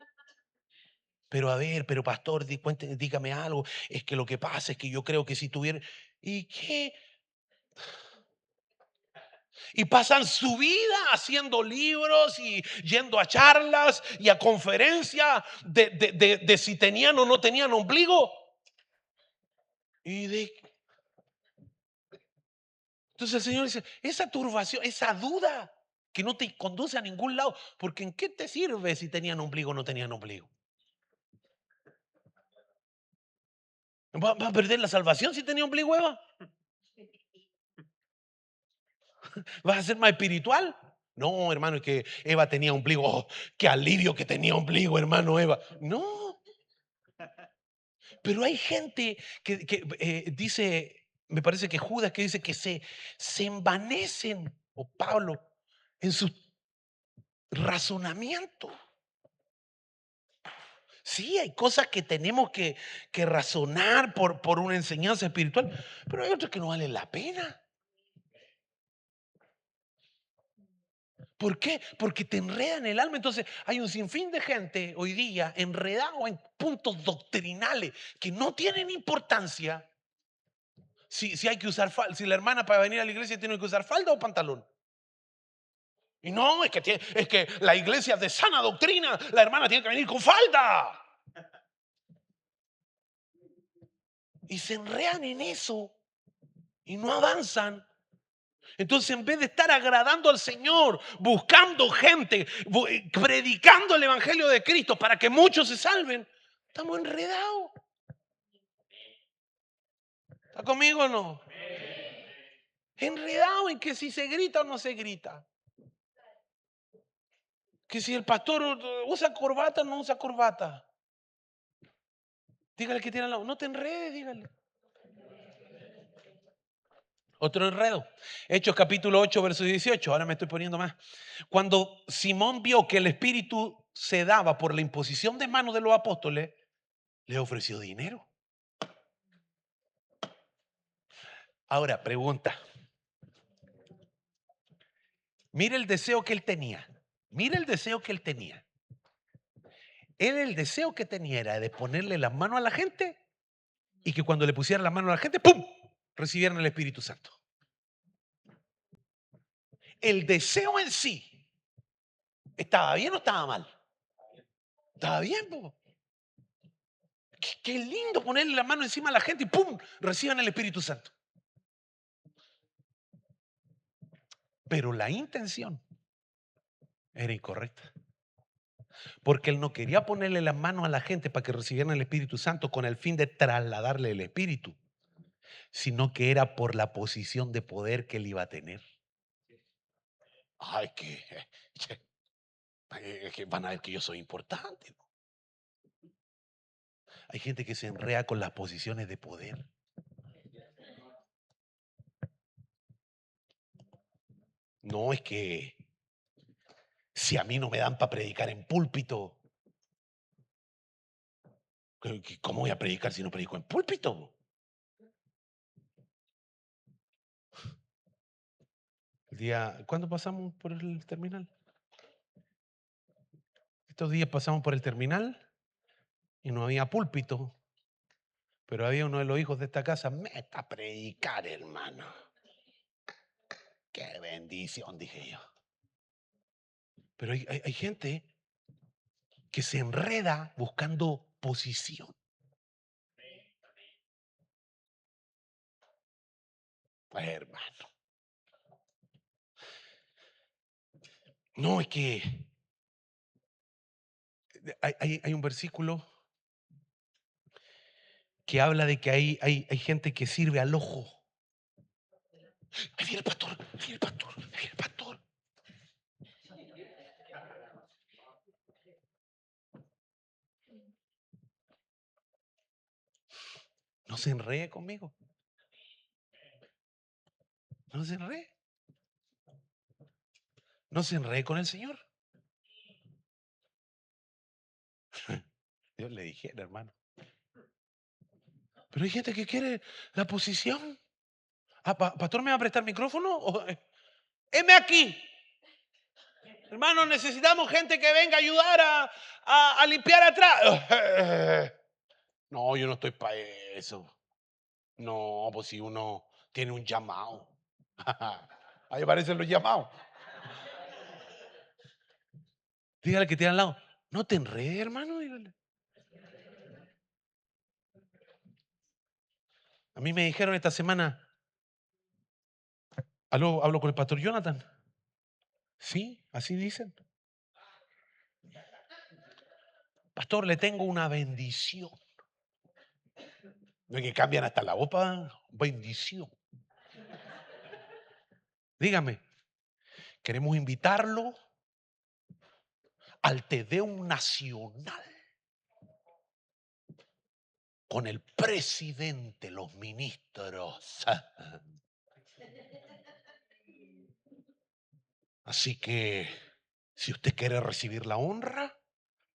Pero a ver, pero pastor, dígame algo. Es que lo que pasa es que yo creo que si tuviera... ¿Y qué? Y pasan su vida haciendo libros y yendo a charlas y a conferencias de si tenían o no tenían ombligo. Entonces el Señor dice, esa turbación, esa duda que no te conduce a ningún lado, porque ¿en qué te sirve si tenían ombligo o no tenían ombligo? ¿Va a perder la salvación si tenía ombligo, Eva? ¿Vas a ser más espiritual? No, hermano, es que Eva tenía ombligo. Oh, qué alivio que tenía ombligo, hermano Eva. No, pero hay gente que dice, me parece que Judas, que dice que se envanecen, o Pablo, en su razonamiento. Sí, hay cosas que tenemos que razonar por una enseñanza espiritual, pero hay otras que no valen la pena. ¿Por qué? Porque te enredan el alma. Entonces hay un sinfín de gente hoy día enredado en puntos doctrinales que no tienen importancia. Si hay que usar falda, si la hermana para venir a la iglesia tiene que usar falda o pantalón. Y no, es que la iglesia es de sana doctrina, la hermana tiene que venir con falda. Y se enredan en eso y no avanzan. Entonces, en vez de estar agradando al Señor, buscando gente, predicando el Evangelio de Cristo para que muchos se salven, estamos enredados. ¿Está conmigo o no? Enredados en que si se grita o no se grita. Que si el pastor usa corbata o no usa corbata. Dígale que tiene al lado, no te enredes, dígale. Otro enredo. Hechos capítulo 8, verso 18. Ahora me estoy poniendo más. Cuando Simón vio que el Espíritu se daba por la imposición de manos de los apóstoles, le ofreció dinero. Ahora, pregunta. Mire el deseo que él tenía. Mire el deseo que él tenía. Él el deseo que tenía era de ponerle las manos a la gente y que cuando le pusieran las manos a la gente, ¡pum!, recibieran el Espíritu Santo. El deseo en sí, ¿estaba bien o estaba mal? Estaba bien, po. Qué lindo ponerle la mano encima a la gente y ¡pum!, reciban el Espíritu Santo. Pero la intención era incorrecta. Porque él no quería ponerle las manos a la gente para que recibieran el Espíritu Santo con el fin de trasladarle el Espíritu, sino que era por la posición de poder que él iba a tener. Ay, que van a ver que yo soy importante. Hay gente que se enrea con las posiciones de poder. No, es que si a mí no me dan para predicar en púlpito, ¿cómo voy a predicar si no predico en púlpito? ¿Cuándo pasamos por el terminal? Estos días pasamos por el terminal y no había púlpito, pero había uno de los hijos de esta casa, meta a predicar, hermano. Qué bendición, dije yo. Pero hay gente que se enreda buscando posición. Pues, hermano. No, es que hay un versículo que habla de que hay gente que sirve al ojo. Ahí viene el pastor, ahí viene el pastor, ahí viene el pastor. No se enrede conmigo. No se enrede. No se enrede con el Señor. Dios le dijera, hermano. Pero hay gente que quiere la posición. ¿Pastor me va a prestar micrófono? Heme aquí. Hermano, necesitamos gente que venga a ayudar a limpiar atrás. No, yo no estoy para eso. No, pues si uno tiene un llamado. Ahí aparecen los llamados. Dígale que tiene al lado. No te enredes, hermano. Dígale. A mí me dijeron esta semana, hablo con el pastor Jonathan. Sí, así dicen. Pastor, le tengo una bendición. No es que cambian hasta la voz para bendición. Dígame, queremos invitarlo al Tedeum Nacional con el presidente, los ministros. Así que, si usted quiere recibir la honra,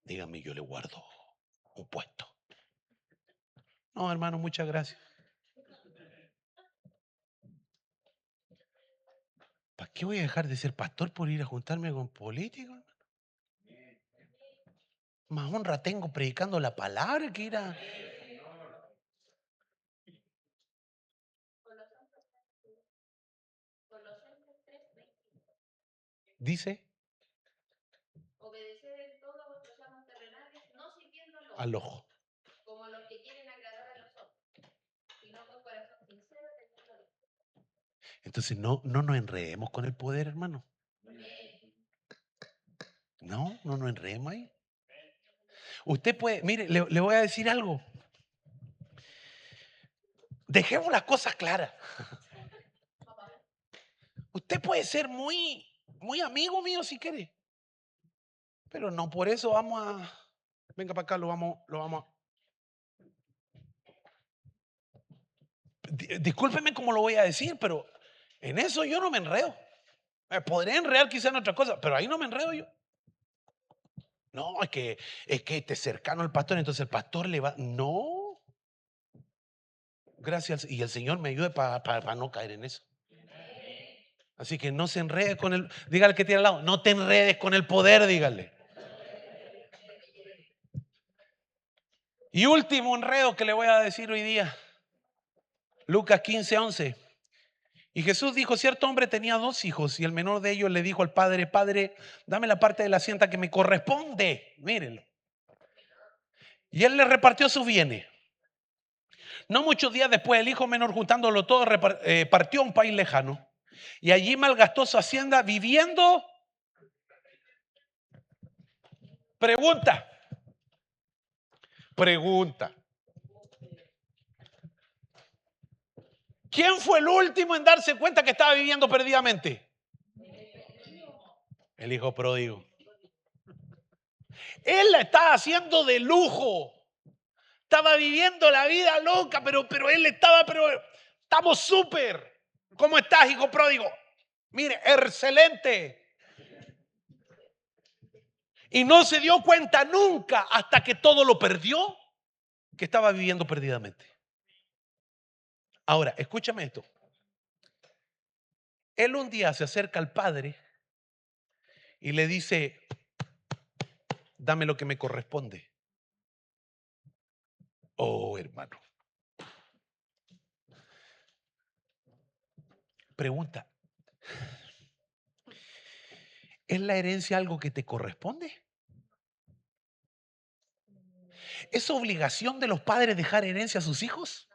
dígame, yo le guardo un puesto. No, hermano, muchas gracias. qué voy a dejar de ser pastor por ir a juntarme con políticos? Más honra tengo predicando la palabra que ir a... Dice al ojo. Entonces no nos enredemos con el poder, hermano. No nos enredemos ahí. Usted puede, mire, le voy a decir algo. Dejemos las cosas claras. Usted puede ser muy amigo mío si quiere. Pero no por eso vamos a... Venga para acá, lo vamos a... Discúlpeme cómo lo voy a decir, pero en eso yo no me enredo. Me podré enredar quizá en otra cosa, pero ahí no me enredo yo. No, es que esté cercano al pastor, entonces el pastor le va... No. Gracias. Y el Señor me ayude para no caer en eso. Así que no se enrede con el... Dígale que tiene al lado, no te enredes con el poder, dígale. Y último enredo que le voy a decir hoy día. Lucas 15:11. Y Jesús dijo, cierto hombre tenía 2 hijos y el menor de ellos le dijo al padre, padre, dame la parte de la hacienda que me corresponde. Mírenlo. Y él le repartió sus bienes. No muchos días después, el hijo menor, juntándolo todo, partió a un país lejano. Y allí malgastó su hacienda viviendo. Pregunta. ¿Quién fue el último en darse cuenta que estaba viviendo perdidamente? El hijo pródigo. Él la estaba haciendo de lujo. Estaba viviendo la vida loca, pero él estaba, estamos súper. ¿Cómo estás, hijo pródigo? Mire, excelente. Y no se dio cuenta nunca hasta que todo lo perdió, que estaba viviendo perdidamente. Ahora, escúchame esto. Él un día se acerca al padre y le dice, dame lo que me corresponde. Oh, hermano. Pregunta. ¿Es la herencia algo que te corresponde? ¿Es obligación de los padres dejar herencia a sus hijos?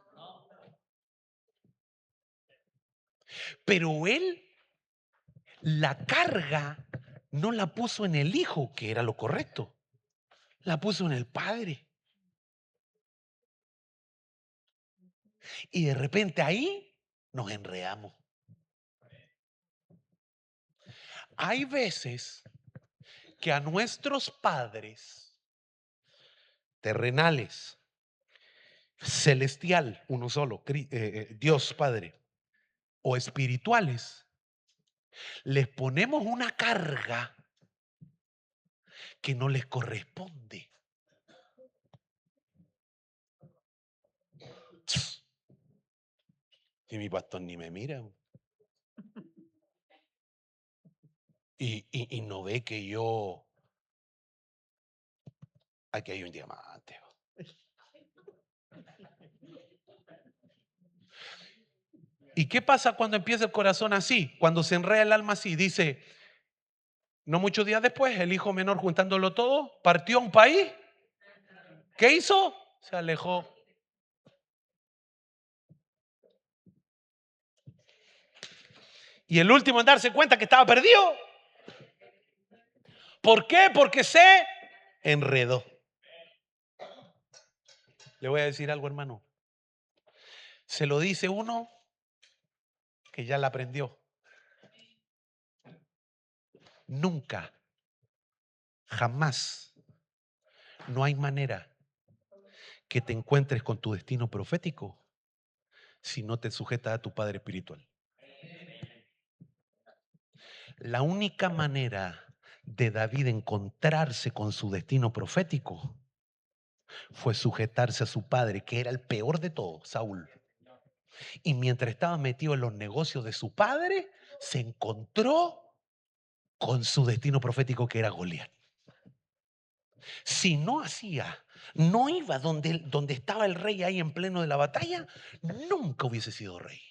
Pero él la carga no la puso en el hijo, que era lo correcto. La puso en el padre. Y de repente ahí nos enredamos. Hay veces que a nuestros padres terrenales, celestial, uno solo, Dios Padre, o espirituales, les ponemos una carga que no les corresponde. Y mi pastor ni me mira. Y no ve que yo... Aquí hay un diamante. ¿Y qué pasa cuando empieza el corazón así? Cuando se enreda el alma así, dice, no muchos días después, el hijo menor juntándolo todo, partió a un país. ¿Qué hizo? Se alejó. Y el último en darse cuenta que estaba perdido. ¿Por qué? Porque se enredó. Le voy a decir algo, hermano. Se lo dice uno que ya la aprendió. Nunca, jamás, no hay manera que te encuentres con tu destino profético si no te sujetas a tu padre espiritual. La única manera de David encontrarse con su destino profético fue sujetarse a su padre, que era el peor de todos, Saúl. Y mientras estaba metido en los negocios de su padre, se encontró con su destino profético, que era Goliat. Si no hacía, no iba donde estaba el rey ahí en pleno de la batalla, nunca hubiese sido rey.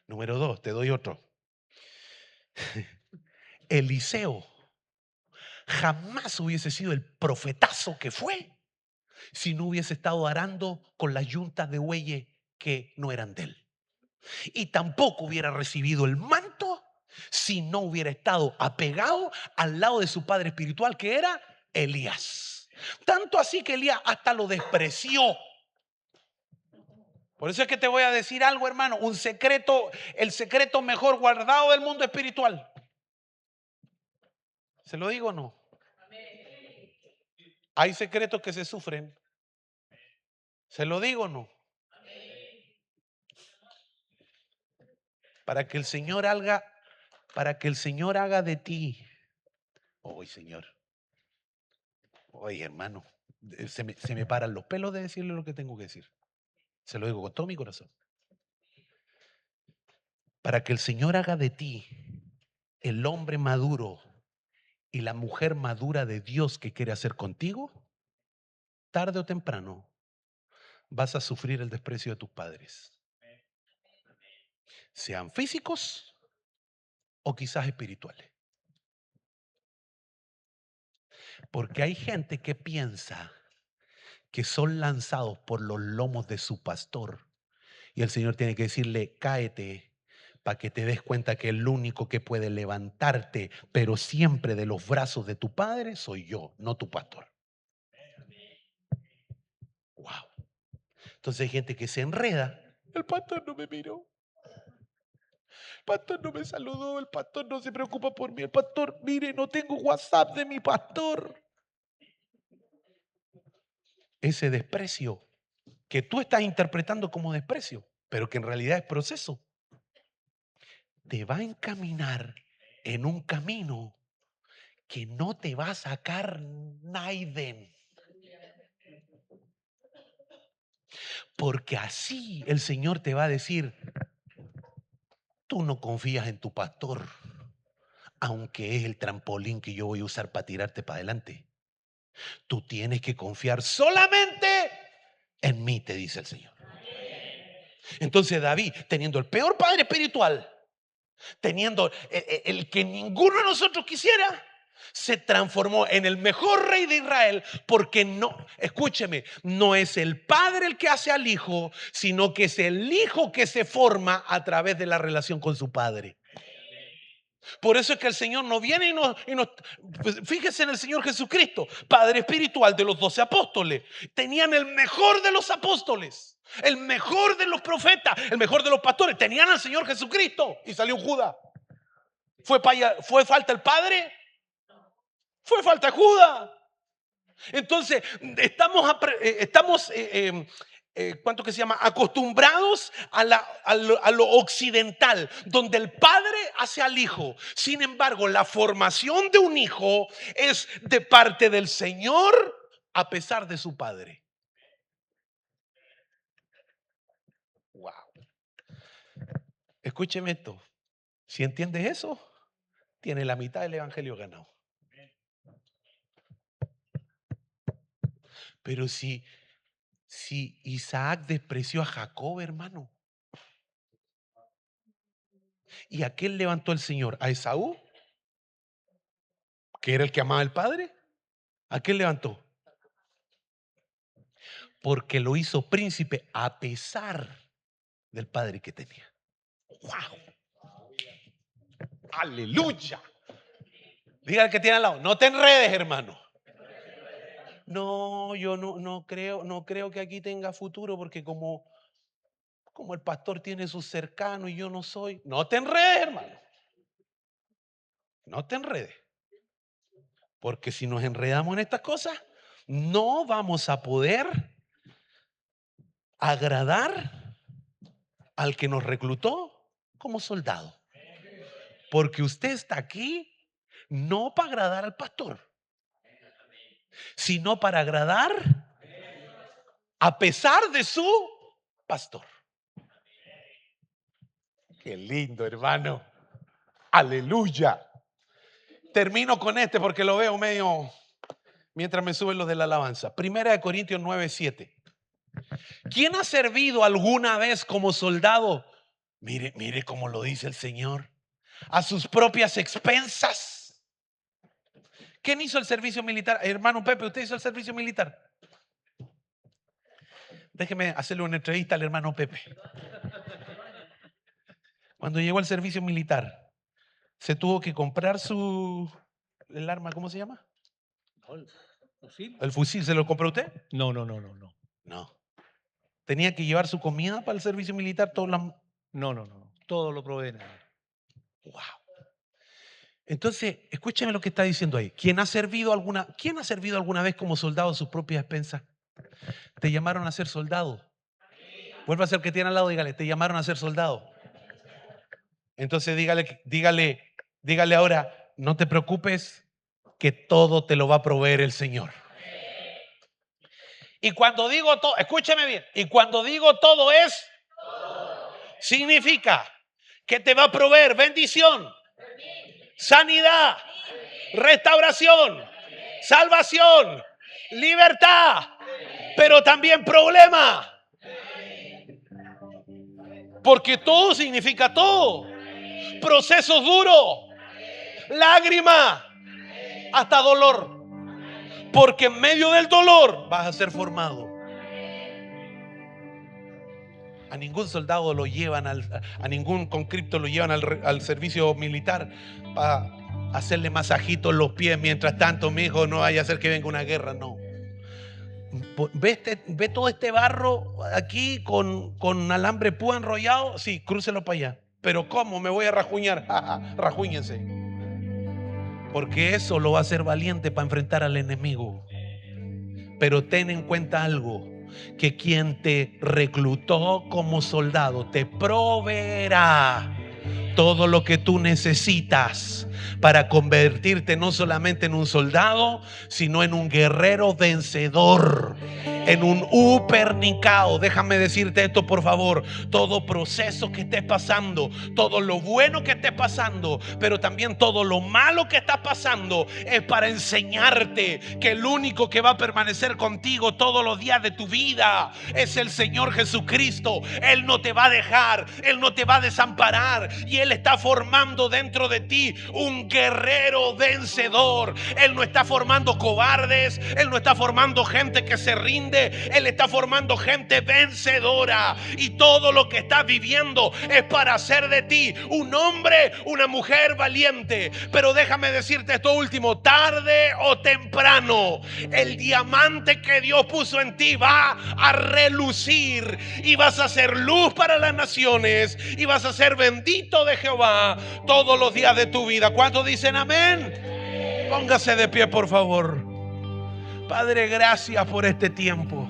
Número 2, te doy otro. Eliseo jamás hubiese sido el profetazo que fue si no hubiese estado arando con las yuntas de bueyes que no eran de él. Y tampoco hubiera recibido el manto si no hubiera estado apegado al lado de su padre espiritual, que era Elías. Tanto así que Elías hasta lo despreció. Por eso es que te voy a decir algo, hermano, un secreto, el secreto mejor guardado del mundo espiritual. ¿Se lo digo o no? Hay secretos que se sufren. ¿Se lo digo o no? Para que el Señor haga de ti. Hoy, Señor. Oye, hermano, se me paran los pelos de decirle lo que tengo que decir. Se lo digo con todo mi corazón. Para que el Señor haga de ti el hombre maduro y la mujer madura de Dios que quiere hacer contigo, tarde o temprano vas a sufrir el desprecio de tus padres, sean físicos o quizás espirituales. Porque hay gente que piensa que son lanzados por los lomos de su pastor. Y el Señor tiene que decirle, cáete, para que te des cuenta que el único que puede levantarte, pero siempre de los brazos de tu padre, soy yo, no tu pastor. Wow. Entonces hay gente que se enreda. El pastor no me miró. El pastor no me saludó. El pastor no se preocupa por mí. El pastor, mire, no tengo WhatsApp de mi pastor. Ese desprecio que tú estás interpretando como desprecio, pero que en realidad es proceso, te va a encaminar en un camino que no te va a sacar nadie. Porque así el Señor te va a decir, tú no confías en tu pastor, aunque es el trampolín que yo voy a usar para tirarte para adelante. Tú tienes que confiar solamente en mí, te dice el Señor. Entonces David, teniendo el peor padre espiritual, teniendo el que ninguno de nosotros quisiera, se transformó en el mejor rey de Israel, porque no, escúcheme, no es el padre el que hace al hijo, sino que es el hijo que se forma a través de la relación con su padre. Por eso es que el Señor no viene y nos pues, fíjese en el Señor Jesucristo, padre espiritual de los 12 apóstoles. Tenían el mejor de los apóstoles, el mejor de los profetas, el mejor de los pastores. Tenían al Señor Jesucristo y salió Judas. ¿Fue falta el padre? Fue falta Judas. Entonces estamos ¿cuánto que se llama? Acostumbrados a lo occidental, donde el padre hace al hijo. Sin embargo, la formación de un hijo es de parte del Señor a pesar de su padre. Wow. Escúcheme esto. Si entiendes eso, tiene la mitad del evangelio ganado. Pero si Isaac despreció a Jacob, hermano, ¿y a quién levantó el Señor? ¿A Esaú? ¿Que era el que amaba al padre? ¿A quién levantó? Porque lo hizo príncipe a pesar del padre que tenía. ¡Wow! ¡Aleluya! Diga al que tiene al lado, no te enredes, hermano. No, yo no creo que aquí tenga futuro, porque como el pastor tiene sus cercanos y yo no soy. No te enredes, hermano. No te enredes. Porque si nos enredamos en estas cosas, no vamos a poder agradar al que nos reclutó como soldado. Porque usted está aquí no para agradar al pastor, sino para agradar a pesar de su pastor. Qué lindo, hermano. Aleluya. Termino con este porque lo veo medio mientras me suben los de la alabanza. Primera de Corintios 9:7. ¿Quién ha servido alguna vez como soldado? Mire, mire cómo lo dice el Señor. A sus propias expensas. ¿Quién hizo el servicio militar? Hermano Pepe, ¿usted hizo el servicio militar? Déjeme hacerle una entrevista al hermano Pepe. Cuando llegó al servicio militar, se tuvo que comprar el arma, ¿cómo se llama? ¿El fusil se lo compró usted? No. No. ¿Tenía que llevar su comida para el servicio militar? No. Todo lo proveen. Wow. Entonces, escúcheme lo que está diciendo ahí. ¿Quién ha servido alguna vez como soldado a sus propias expensas? Te llamaron a ser soldado. Vuelva a ser que tiene al lado, dígale, te llamaron a ser soldado. Entonces dígale ahora, no te preocupes, que todo te lo va a proveer el Señor. Y cuando digo todo, escúcheme bien, y cuando digo todo significa que te va a proveer bendición, sanidad, restauración, salvación, libertad, pero también problema. Porque todo significa todo. Procesos duros, lágrimas, hasta dolor. Porque en medio del dolor vas a ser formado. A ningún soldado lo llevan, a ningún conscripto lo llevan al servicio militar para hacerle masajitos en los pies. Mientras tanto, mi hijo, no vaya a ser que venga una guerra, no. ¿Ve todo este barro aquí con alambre púa enrollado? Sí, crúcelo para allá. Pero ¿cómo? ¿Me voy a rajuñar? Rajúñense. Porque eso lo va a hacer valiente para enfrentar al enemigo. Pero ten en cuenta algo, que quien te reclutó como soldado te proveerá todo lo que tú necesitas para convertirte no solamente en un soldado, sino en un guerrero vencedor, en un upernicao. Déjame decirte esto, por favor. Todo proceso que estés pasando, todo lo bueno que estés pasando, pero también todo lo malo que estás pasando, es para enseñarte que el único que va a permanecer contigo todos los días de tu vida es el Señor Jesucristo. Él no te va a dejar, Él no te va a desamparar, y Él está formando dentro de ti un guerrero vencedor. Él no está formando cobardes, Él no está formando gente que se rinde, Él está formando gente vencedora. Y todo lo que estás viviendo es para hacer de ti un hombre, una mujer valiente. Pero déjame decirte esto último: tarde o temprano, el diamante que Dios puso en ti va a relucir, y vas a ser luz para las naciones, y vas a ser bendito de Jehová todos los días de tu vida. ¿Cuántos dicen amén? Póngase de pie, por favor. Padre, gracias por este tiempo.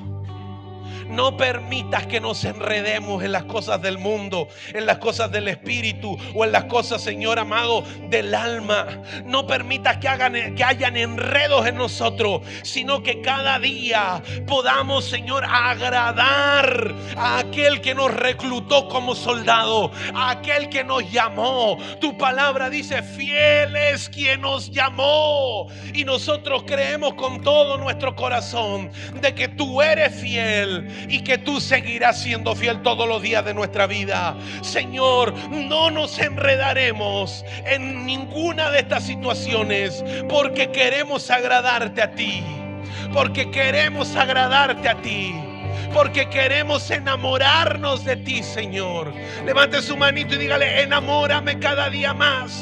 No permitas que nos enredemos en las cosas del mundo, en las cosas del espíritu, o en las cosas, Señor amado, del alma. No permitas que hayan enredos en nosotros, sino que cada día podamos, Señor, agradar a aquel que nos reclutó como soldado, a aquel que nos llamó. Tu palabra dice: fiel es quien nos llamó. Y nosotros creemos con todo nuestro corazón de que tú eres fiel y que tú seguirás siendo fiel todos los días de nuestra vida. Señor, no nos enredaremos en ninguna de estas situaciones, porque queremos agradarte a ti, porque queremos agradarte a ti, porque queremos enamorarnos de ti, Señor. Levante su manito y dígale: enamórame cada día más.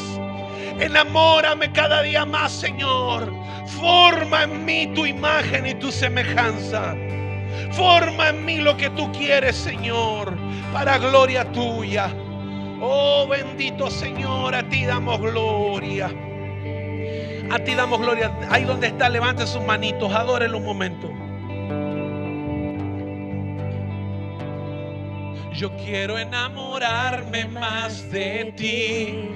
Enamórame cada día más, Señor. Forma en mí tu imagen y tu semejanza. Forma en mí lo que tú quieres, Señor, para gloria tuya. Oh, bendito Señor, a ti damos gloria. A ti damos gloria. Ahí donde está, levante sus manitos, adórelo un momento. Yo quiero enamorarme más de ti.